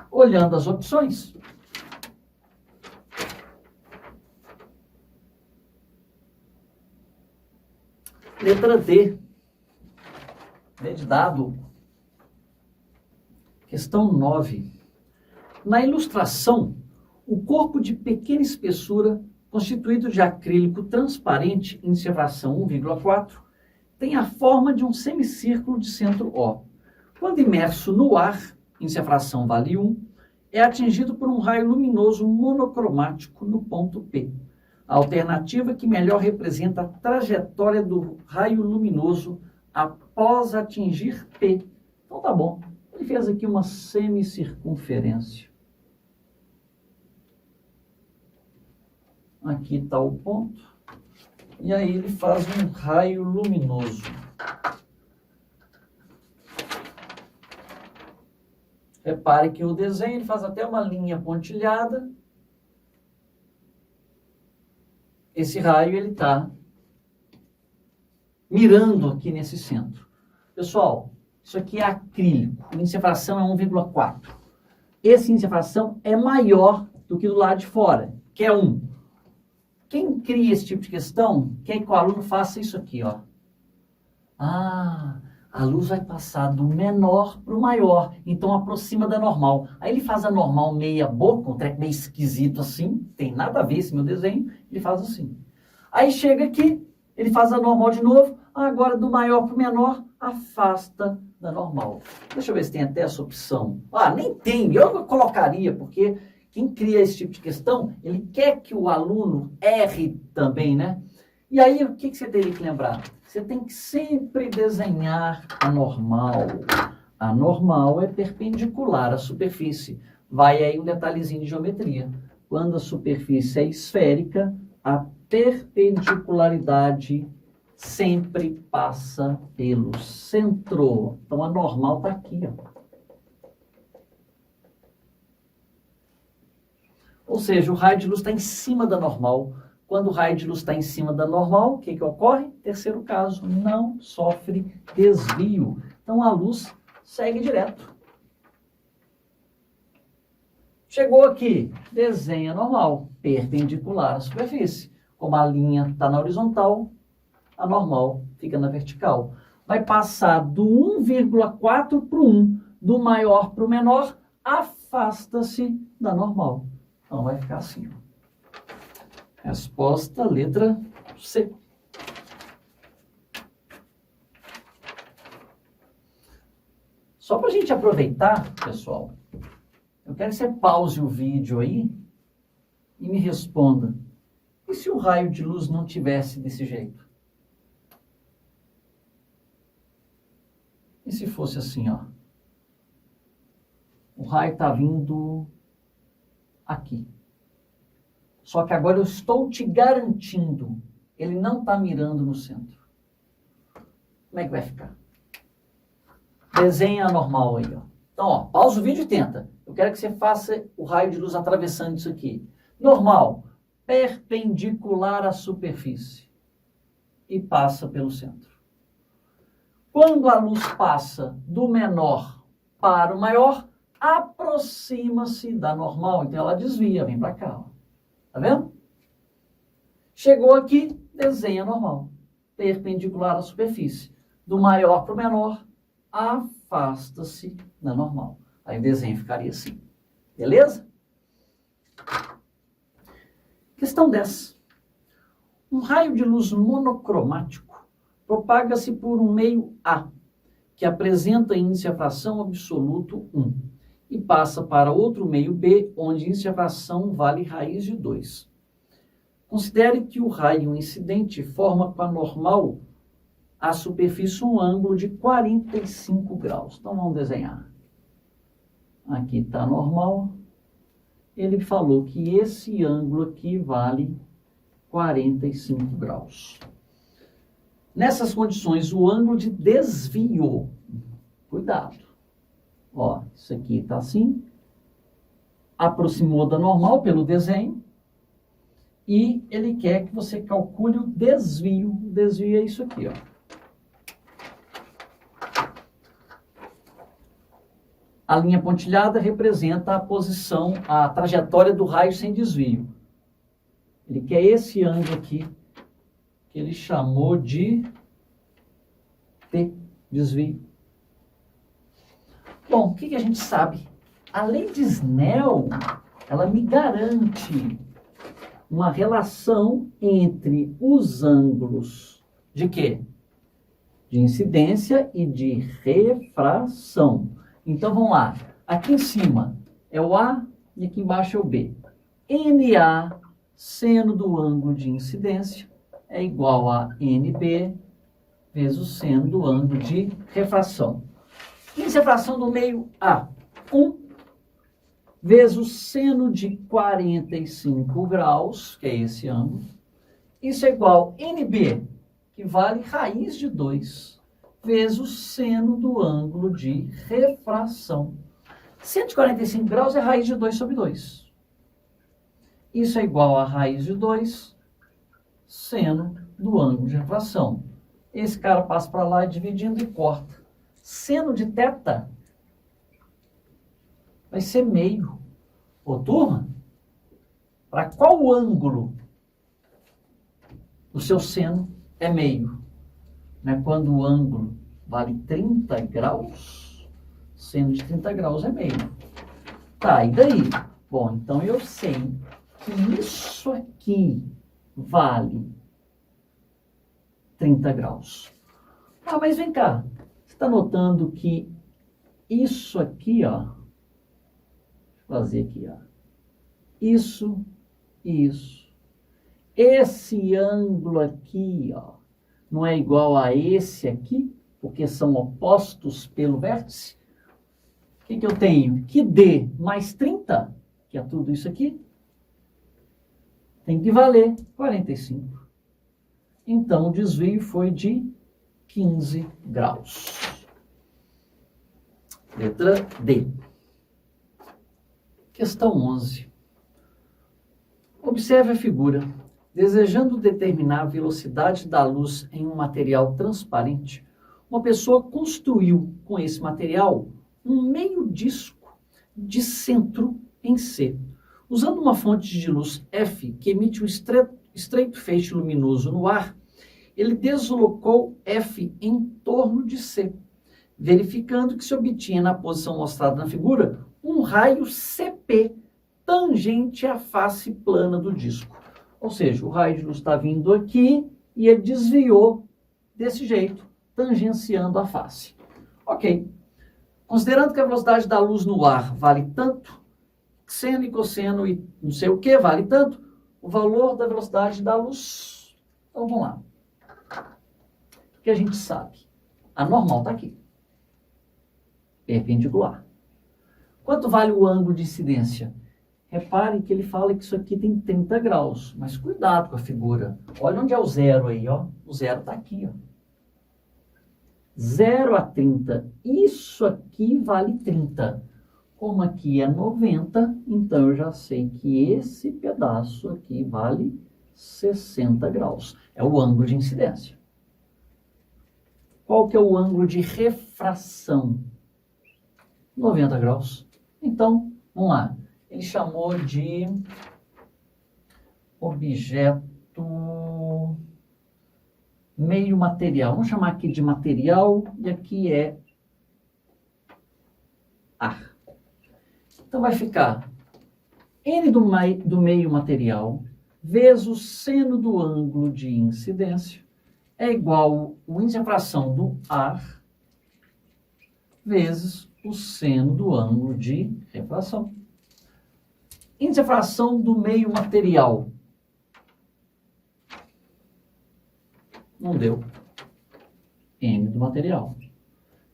Olhando as opções. Letra D. D de dado. Questão 9. Na ilustração, o corpo de pequena espessura, constituído de acrílico transparente em serração 1,4, tem a forma de um semicírculo de centro O. Quando imerso no ar, em serração vale 1, é atingido por um raio luminoso monocromático no ponto P. A alternativa que melhor representa a trajetória do raio luminoso após atingir P. Então tá bom. Ele fez aqui uma semicircunferência. Aqui está o ponto. E aí ele faz um raio luminoso. Repare que o desenho ele faz até uma linha pontilhada. Esse raio ele está mirando aqui nesse centro. Pessoal, isso aqui é acrílico. O índice de fração é 1,4. Esse índice de fração é maior do que do lado de fora, que é 1. Quem cria esse tipo de questão quer que o aluno faça isso aqui, ó. A luz vai passar do menor para o maior, então aproxima da normal. Aí ele faz a normal meia boca, um treco meio esquisito assim, tem nada a ver esse meu desenho, ele faz assim. Aí chega aqui, ele faz a normal de novo, agora do maior para o menor, afasta da normal. Deixa eu ver se tem até essa opção. Nem tem, eu colocaria, porque quem cria esse tipo de questão, ele quer que o aluno erre também, né? E aí, o que você teria que lembrar? Você tem que sempre desenhar a normal. A normal é perpendicular à superfície. Vai aí um detalhezinho de geometria. Quando a superfície é esférica, a perpendicularidade sempre passa pelo centro. Então, a normal está aqui, ó. Ou seja, o raio de luz está em cima da normal. Quando o raio de luz está em cima da normal, o que ocorre? Terceiro caso, não sofre desvio. Então, a luz segue direto. Chegou aqui, desenha normal, perpendicular à superfície. Como a linha está na horizontal, a normal fica na vertical. Vai passar do 1,4 para o 1, do maior para o menor, afasta-se da normal. Então, vai ficar assim, ó. Resposta, letra C. Só para a gente aproveitar, pessoal, eu quero que você pause o vídeo aí e me responda. E se o raio de luz não tivesse desse jeito? E se fosse assim, ó? O raio está vindo aqui. Só que agora eu estou te garantindo, ele não está mirando no centro. Como é que vai ficar? Desenha a normal aí, ó. Então, ó, pausa o vídeo e tenta. Eu quero que você faça o raio de luz atravessando isso aqui. Normal, perpendicular à superfície e passa pelo centro. Quando a luz passa do menor para o maior, aproxima-se da normal. Então, ela desvia, vem para cá, ó. Tá vendo? Chegou aqui, desenha normal. Perpendicular à superfície. Do maior para o menor, afasta-se da normal. Aí o desenho ficaria assim. Beleza? Questão 10. Um raio de luz monocromático propaga-se por um meio A, que apresenta índice de fração absoluto 1. E passa para outro meio B, onde índice de fração vale raiz de 2. Considere que o raio incidente forma com a normal a superfície um ângulo de 45 graus. Então, vamos desenhar. Aqui está a normal. Ele falou que esse ângulo aqui vale 45 graus. Nessas condições, o ângulo de desvio, cuidado. Ó, isso aqui está assim, aproximou da normal pelo desenho, e ele quer que você calcule o desvio. O desvio é isso aqui, ó. A linha pontilhada representa a posição, a trajetória do raio sem desvio. Ele quer esse ângulo aqui, que ele chamou de T, desvio. Bom, o que a gente sabe? A lei de Snell, ela me garante uma relação entre os ângulos de quê? De incidência e de refração. Então, vamos lá. Aqui em cima é o A e aqui embaixo é o B. NA, seno do ângulo de incidência, é igual a NB vezes o seno do ângulo de refração. Índice de refração do meio A, 1, vezes o seno de 45 graus, que é esse ângulo. Isso é igual a NB, que vale raiz de 2, vezes o seno do ângulo de refração. 145 graus é raiz de 2 sobre 2. Isso é igual a raiz de 2, seno do ângulo de refração. Esse cara passa para lá dividindo e corta. Seno de θ vai ser meio. Ô, turma, para qual ângulo o seu seno é meio? Né? Quando o ângulo vale 30 graus, seno de 30 graus é meio. Tá, e daí? Bom, então eu sei que isso aqui vale 30 graus. Ah, mas vem cá. Você está notando que isso aqui, ó. Deixa eu fazer aqui, ó. Isso e isso. Esse ângulo aqui, ó, não é igual a esse aqui, porque são opostos pelo vértice. O que eu tenho? Que D mais 30, que é tudo isso aqui, tem que valer 45. Então, o desvio foi de 15 graus. Letra D. Questão 11. Observe a figura. Desejando determinar a velocidade da luz em um material transparente, uma pessoa construiu com esse material um meio disco de centro em C. Usando uma fonte de luz F que emite um estreito feixe luminoso no ar, ele deslocou F em torno de C, verificando que se obtinha na posição mostrada na figura um raio CP tangente à face plana do disco. Ou seja, o raio de luz está vindo aqui e ele desviou desse jeito, tangenciando a face. Ok. Considerando que a velocidade da luz no ar vale tanto, seno e cosseno e não sei o que vale tanto, o valor da velocidade da luz. Então vamos lá. O que a gente sabe? A normal está aqui. Perpendicular. Quanto vale o ângulo de incidência? Repare que ele fala que isso aqui tem 30 graus, mas cuidado com a figura. Olha onde é o zero aí, ó. O zero está aqui, ó. 0 a 30. Isso aqui vale 30. Como aqui é 90, então eu já sei que esse pedaço aqui vale 60 graus. É o ângulo de incidência. Qual que é o ângulo de refração? 90 graus. Então, vamos lá. Ele chamou de objeto meio material. Vamos chamar aqui de material e aqui é ar. Então vai ficar N do meio material vezes o seno do ângulo de incidência é igual o índice de refração do ar vezes o seno do ângulo de refração. Índice de refração do meio material. Não deu. N do material.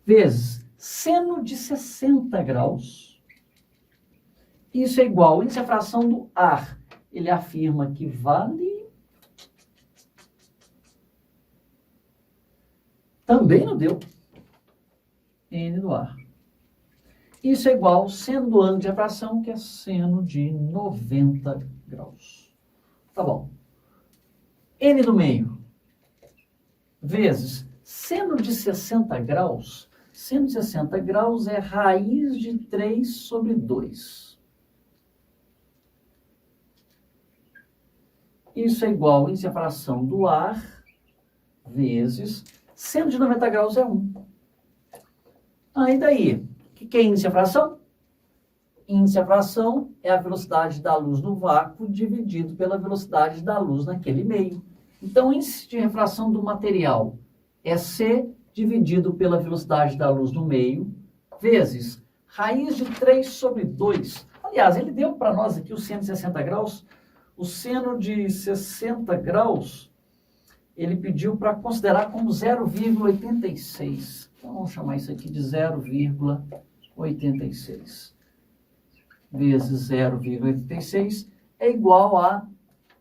Vezes seno de 60 graus. Isso é igual ao índice de refração do ar. Ele afirma que vale... Também não deu. N do ar. Isso é igual ao seno do ângulo de refração, que é seno de 90 graus. Tá bom. N do meio vezes seno de 60 graus. Seno de 60 graus é raiz de 3 sobre 2. Isso é igual ao índice de refração do ar vezes seno de 90 graus é 1. Ah, e daí? O que é índice a fração? Índice a fração é a velocidade da luz no vácuo dividido pela velocidade da luz naquele meio. Então, o índice de refração do material é C dividido pela velocidade da luz no meio, vezes raiz de 3 sobre 2. Aliás, ele deu para nós aqui o seno de 60 graus. O seno de 60 graus, ele pediu para considerar como 0,86. Então, vamos chamar isso aqui de 0,86. Vezes 0,86 é igual a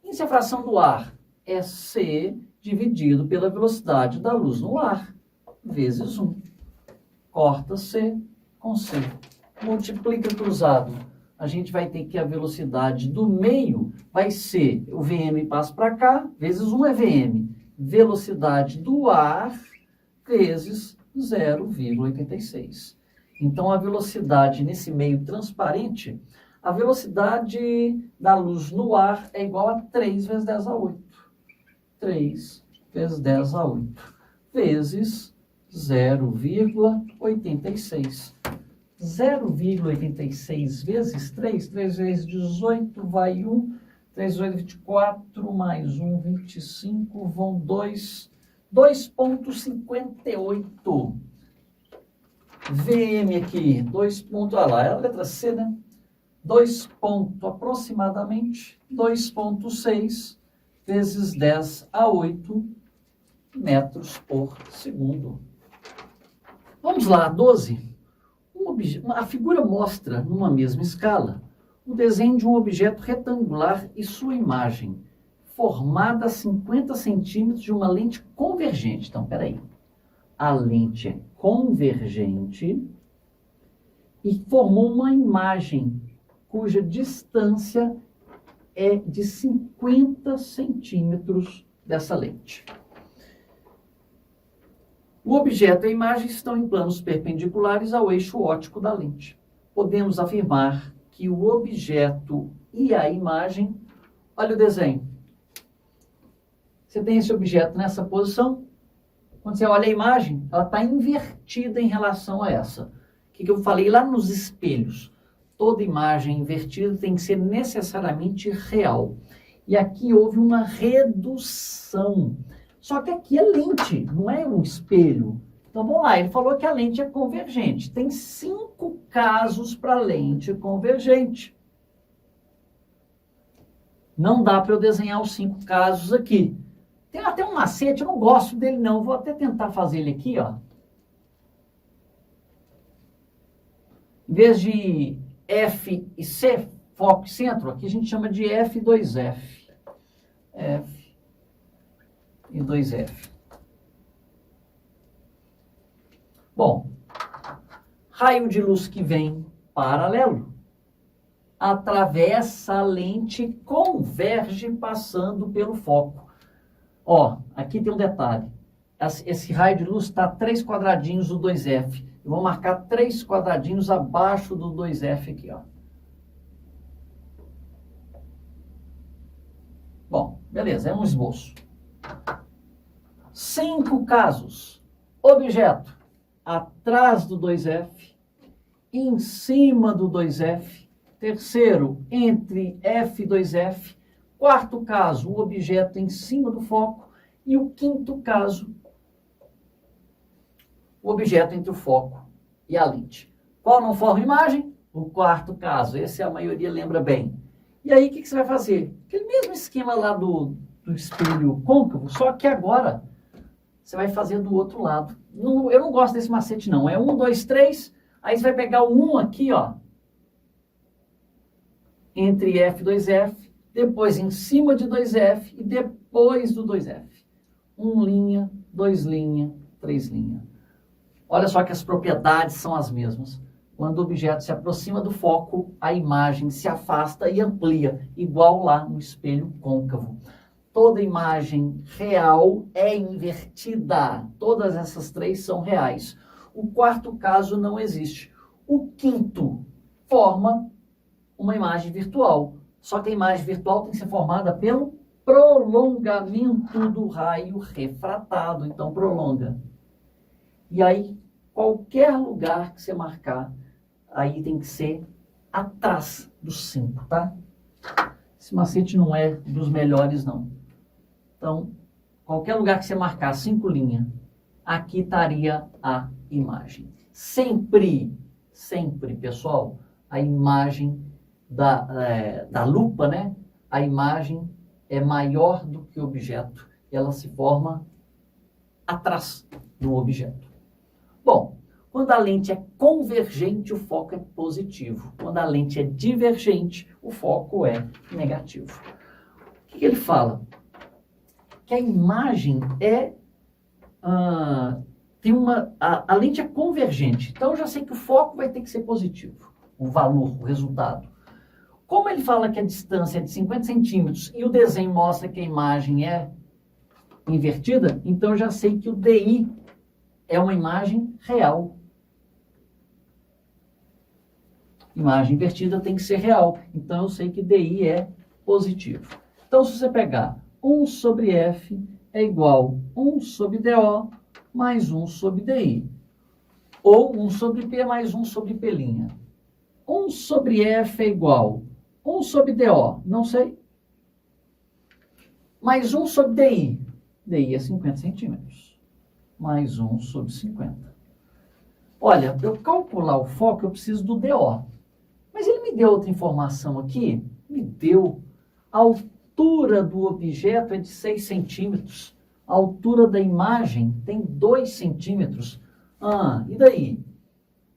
índice a fração do ar. É C dividido pela velocidade da luz no ar, vezes 1. Corta C com C. Multiplica cruzado. A gente vai ter que a velocidade do meio vai ser, o Vm passa para cá, vezes 1 é Vm. Velocidade do ar, vezes 0,86. Então, a velocidade nesse meio transparente, a velocidade da luz no ar é igual a 3 vezes 10 a 8. 3 vezes 10 a 8, vezes 0,86. 0,86 vezes 3, 3 vezes 18 vai 1, 3 vezes 24, mais 1, 25, vão 2,58. VM aqui, 2 pontos, olha lá, é a letra C, né? 2 pontos aproximadamente, 2,6 vezes 10 a 8 metros por segundo. Vamos lá, 12. A figura mostra, numa mesma escala, o desenho de um objeto retangular e sua imagem, formada a 50 centímetros de uma lente convergente. Então, peraí. A lente é convergente e formou uma imagem cuja distância é de 50 centímetros dessa lente. O objeto e a imagem estão em planos perpendiculares ao eixo óptico da lente. Podemos afirmar que o objeto e a imagem... Olha o desenho. Você tem esse objeto nessa posição. Quando você olha a imagem, ela está invertida em relação a essa. O que eu falei lá nos espelhos? Toda imagem invertida tem que ser necessariamente real. E aqui houve uma redução. Só que aqui é lente, não é um espelho. Então, vamos lá, ele falou que a lente é convergente. Tem 5 casos para lente convergente. Não dá para eu desenhar os 5 casos aqui. Tem até um macete, eu não gosto dele não. Vou até tentar fazer ele aqui, ó. Em vez de F e C, foco e centro, aqui a gente chama de F e 2F. F e 2F. Bom, raio de luz que vem paralelo, atravessa a lente e converge passando pelo foco. Ó, aqui tem um detalhe. Esse raio de luz está 3 quadradinhos do 2F. Eu vou marcar 3 quadradinhos abaixo do 2F aqui, ó. Bom, beleza, é um esboço. 5 casos. Objeto atrás do 2F, em cima do 2F. Terceiro, entre F e 2F. Quarto caso, o objeto em cima do foco. E o quinto caso, o objeto entre o foco e a lente. Qual não forma imagem? O quarto caso. Esse a maioria lembra bem. E aí, o que você vai fazer? Aquele mesmo esquema lá do espelho côncavo, só que agora você vai fazer do outro lado. Eu não gosto desse macete, não. É 1, 2, 3. Aí você vai pegar o 1 aqui, ó. Entre F e 2F. Depois em cima de 2F. E depois do 2F. 1 linha, 2 linha, 3 linha. Olha só que as propriedades são as mesmas. Quando o objeto se aproxima do foco, a imagem se afasta e amplia, igual lá no espelho côncavo. Toda imagem real é invertida. Todas essas 3 são reais. O quarto caso não existe. O quinto forma uma imagem virtual. Só que a imagem virtual tem que ser formada pelo prolongamento do raio refratado. Então, prolonga. E aí, qualquer lugar que você marcar, aí tem que ser atrás do 5, tá? Esse macete não é dos melhores, não. Então, qualquer lugar que você marcar 5 linhas, aqui estaria a imagem. Sempre, pessoal, a imagem da lupa, né? A imagem é maior do que o objeto. Ela se forma atrás do objeto. Bom, quando a lente é convergente, o foco é positivo. Quando a lente é divergente, o foco é negativo. O que ele fala? Que a imagem a lente é convergente. Então, eu já sei que o foco vai ter que ser positivo. O valor, o resultado. Como ele fala que a distância é de 50 centímetros e o desenho mostra que a imagem é invertida, então eu já sei que o DI é uma imagem real. Imagem invertida tem que ser real. Então eu sei que DI é positivo. Então se você pegar 1 sobre F é igual a 1 sobre DO mais 1 sobre DI. Ou 1 sobre P mais 1 sobre P'. 1 sobre F é igual a 1 sobre DO, não sei. Mais 1 sobre DI. DI é 50 centímetros. Mais 1 sobre 50. Olha, para eu calcular o foco, eu preciso do DO. Mas ele me deu outra informação aqui. Me deu. A altura do objeto é de 6 centímetros. A altura da imagem tem 2 centímetros. E daí?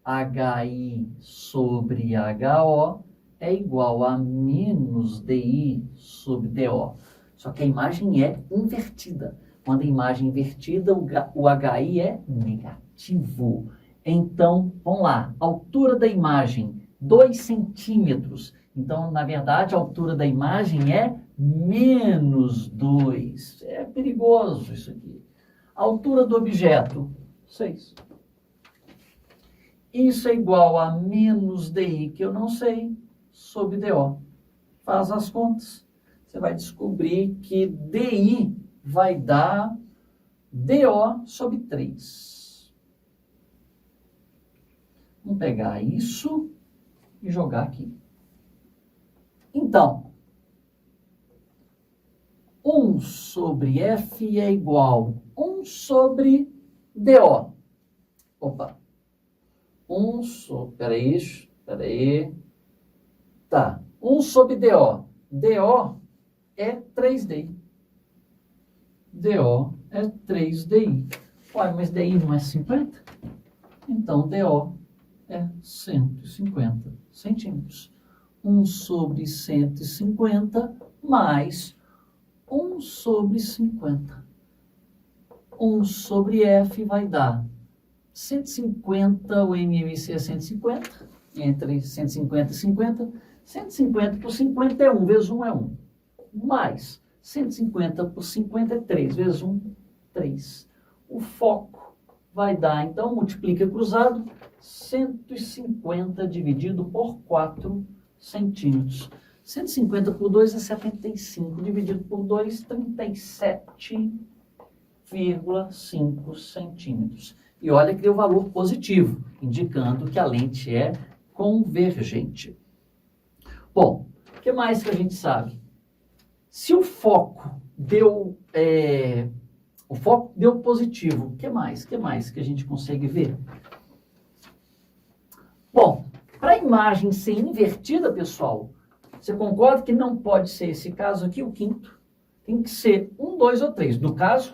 HI sobre HO é igual a menos DI sobre DO. Só que a imagem é invertida. Quando a imagem é invertida, o HI é negativo. Então, vamos lá. Altura da imagem, 2 centímetros. Então, na verdade, a altura da imagem é menos 2. É perigoso isso aqui. A altura do objeto, 6. Isso é igual a menos DI, que eu não sei, sobre DO. Faz as contas. Você vai descobrir que DI vai dar DO sobre 3. Vamos pegar isso e jogar aqui. Então, 1 sobre F é igual a 1 sobre DO. Opa. 1 sobre... Peraí. Tá. 1 sobre DO. DO é 3DI. DO é 3DI. Ué, mas DI não é 50? Então, DO é 150 centímetros. 1 sobre 150 mais 1 sobre 50. 1 sobre F vai dar 150, o MMC é 150, entre 150 e 50. 150 por 50 é 1, vezes 1 é 1. Mais 150 por 50 é 3, vezes 1, 3. O foco vai dar, então, multiplica cruzado, 150 dividido por 4 centímetros. 150 por 2 é 75, dividido por 2, 37,5 centímetros. E olha que deu valor positivo, indicando que a lente é convergente. Bom, o que mais que a gente sabe? Se o foco deu positivo, o que mais que a gente consegue ver? Bom, para a imagem ser invertida, pessoal, você concorda que não pode ser esse caso aqui, o quinto? Tem que ser 1, 2 ou 3. No caso,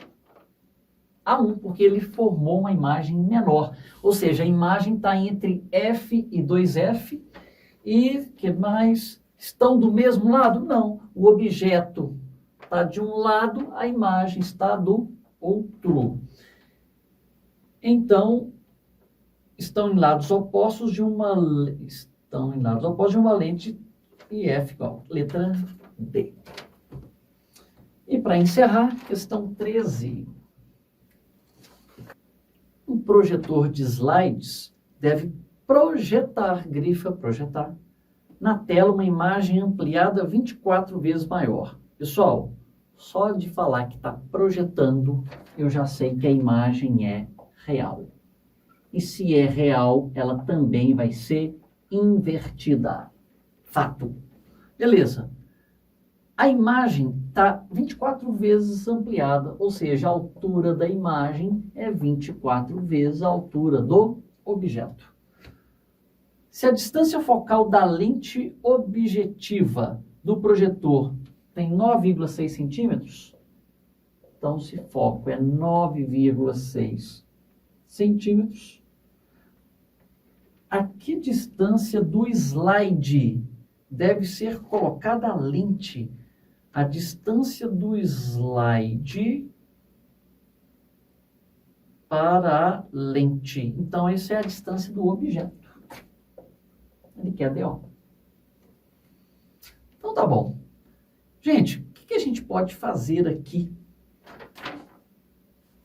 A1, porque ele formou uma imagem menor. Ou seja, a imagem está entre F e 2F. E, que mais? Estão do mesmo lado? Não. O objeto está de um lado, a imagem está do outro. Então, estão em lados opostos de uma lente e F igual. Letra D. E para encerrar, questão 13. Um projetor de slides deve grifa projetar, na tela uma imagem ampliada 24 vezes maior. Pessoal, só de falar que está projetando, eu já sei que a imagem é real. E se é real, ela também vai ser invertida. Fato. Beleza. A imagem está 24 vezes ampliada, ou seja, a altura da imagem é 24 vezes a altura do objeto. Se a distância focal da lente objetiva do projetor tem 9,6 centímetros, então se foco é 9,6 centímetros, a que distância do slide deve ser colocada a lente? A distância do slide para a lente. Então, essa é a distância do objeto. Ele quer DO. Então, tá bom. Gente, o que a gente pode fazer aqui?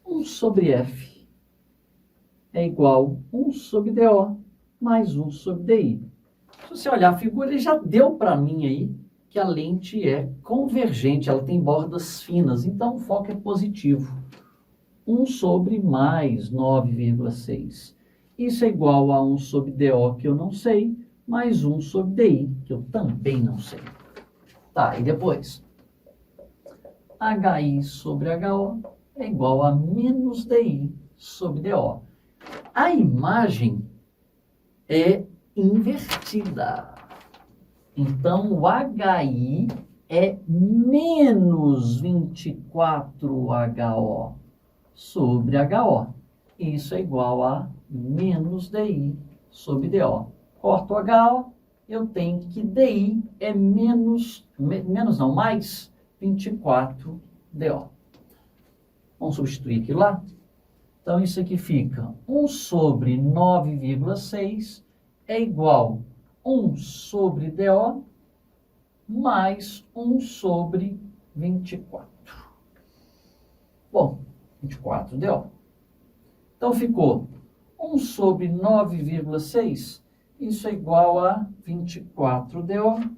1 sobre F é igual a 1 sobre DO mais 1 sobre DI. Se você olhar a figura, ele já deu para mim aí que a lente é convergente, ela tem bordas finas, então o foco é positivo. 1 sobre mais 9,6. Isso é igual a 1 sobre DO, que eu não sei, mais 1 sobre DI, que eu também não sei. Tá, e depois? HI sobre HO é igual a menos DI sobre DO. A imagem é invertida. Então, o HI é menos 24HO sobre HO. Isso é igual a menos DI sobre DO. Corto o HO, eu tenho que DI é mais 24DO. Vamos substituir aquilo lá? Então, isso aqui fica 1 sobre 9,6 é igual a 1 sobre DO mais 1 sobre 24. Bom, 24DO. Então, ficou 1 sobre 9,6, isso é igual a 24DO.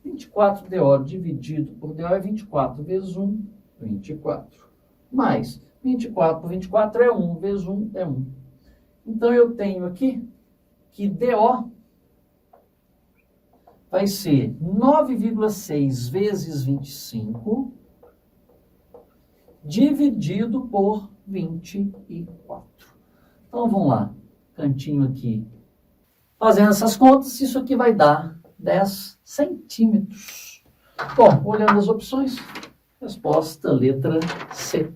24DO dividido por DO é 24 vezes 1, 24. Mais 24 por 24 é 1, vezes 1 é 1. Então, eu tenho aqui que DO vai ser 9,6 vezes 25 dividido por 24. Então, vamos lá. Cantinho aqui. Fazendo essas contas, isso aqui vai dar 10 centímetros. Bom, olhando as opções, resposta letra C.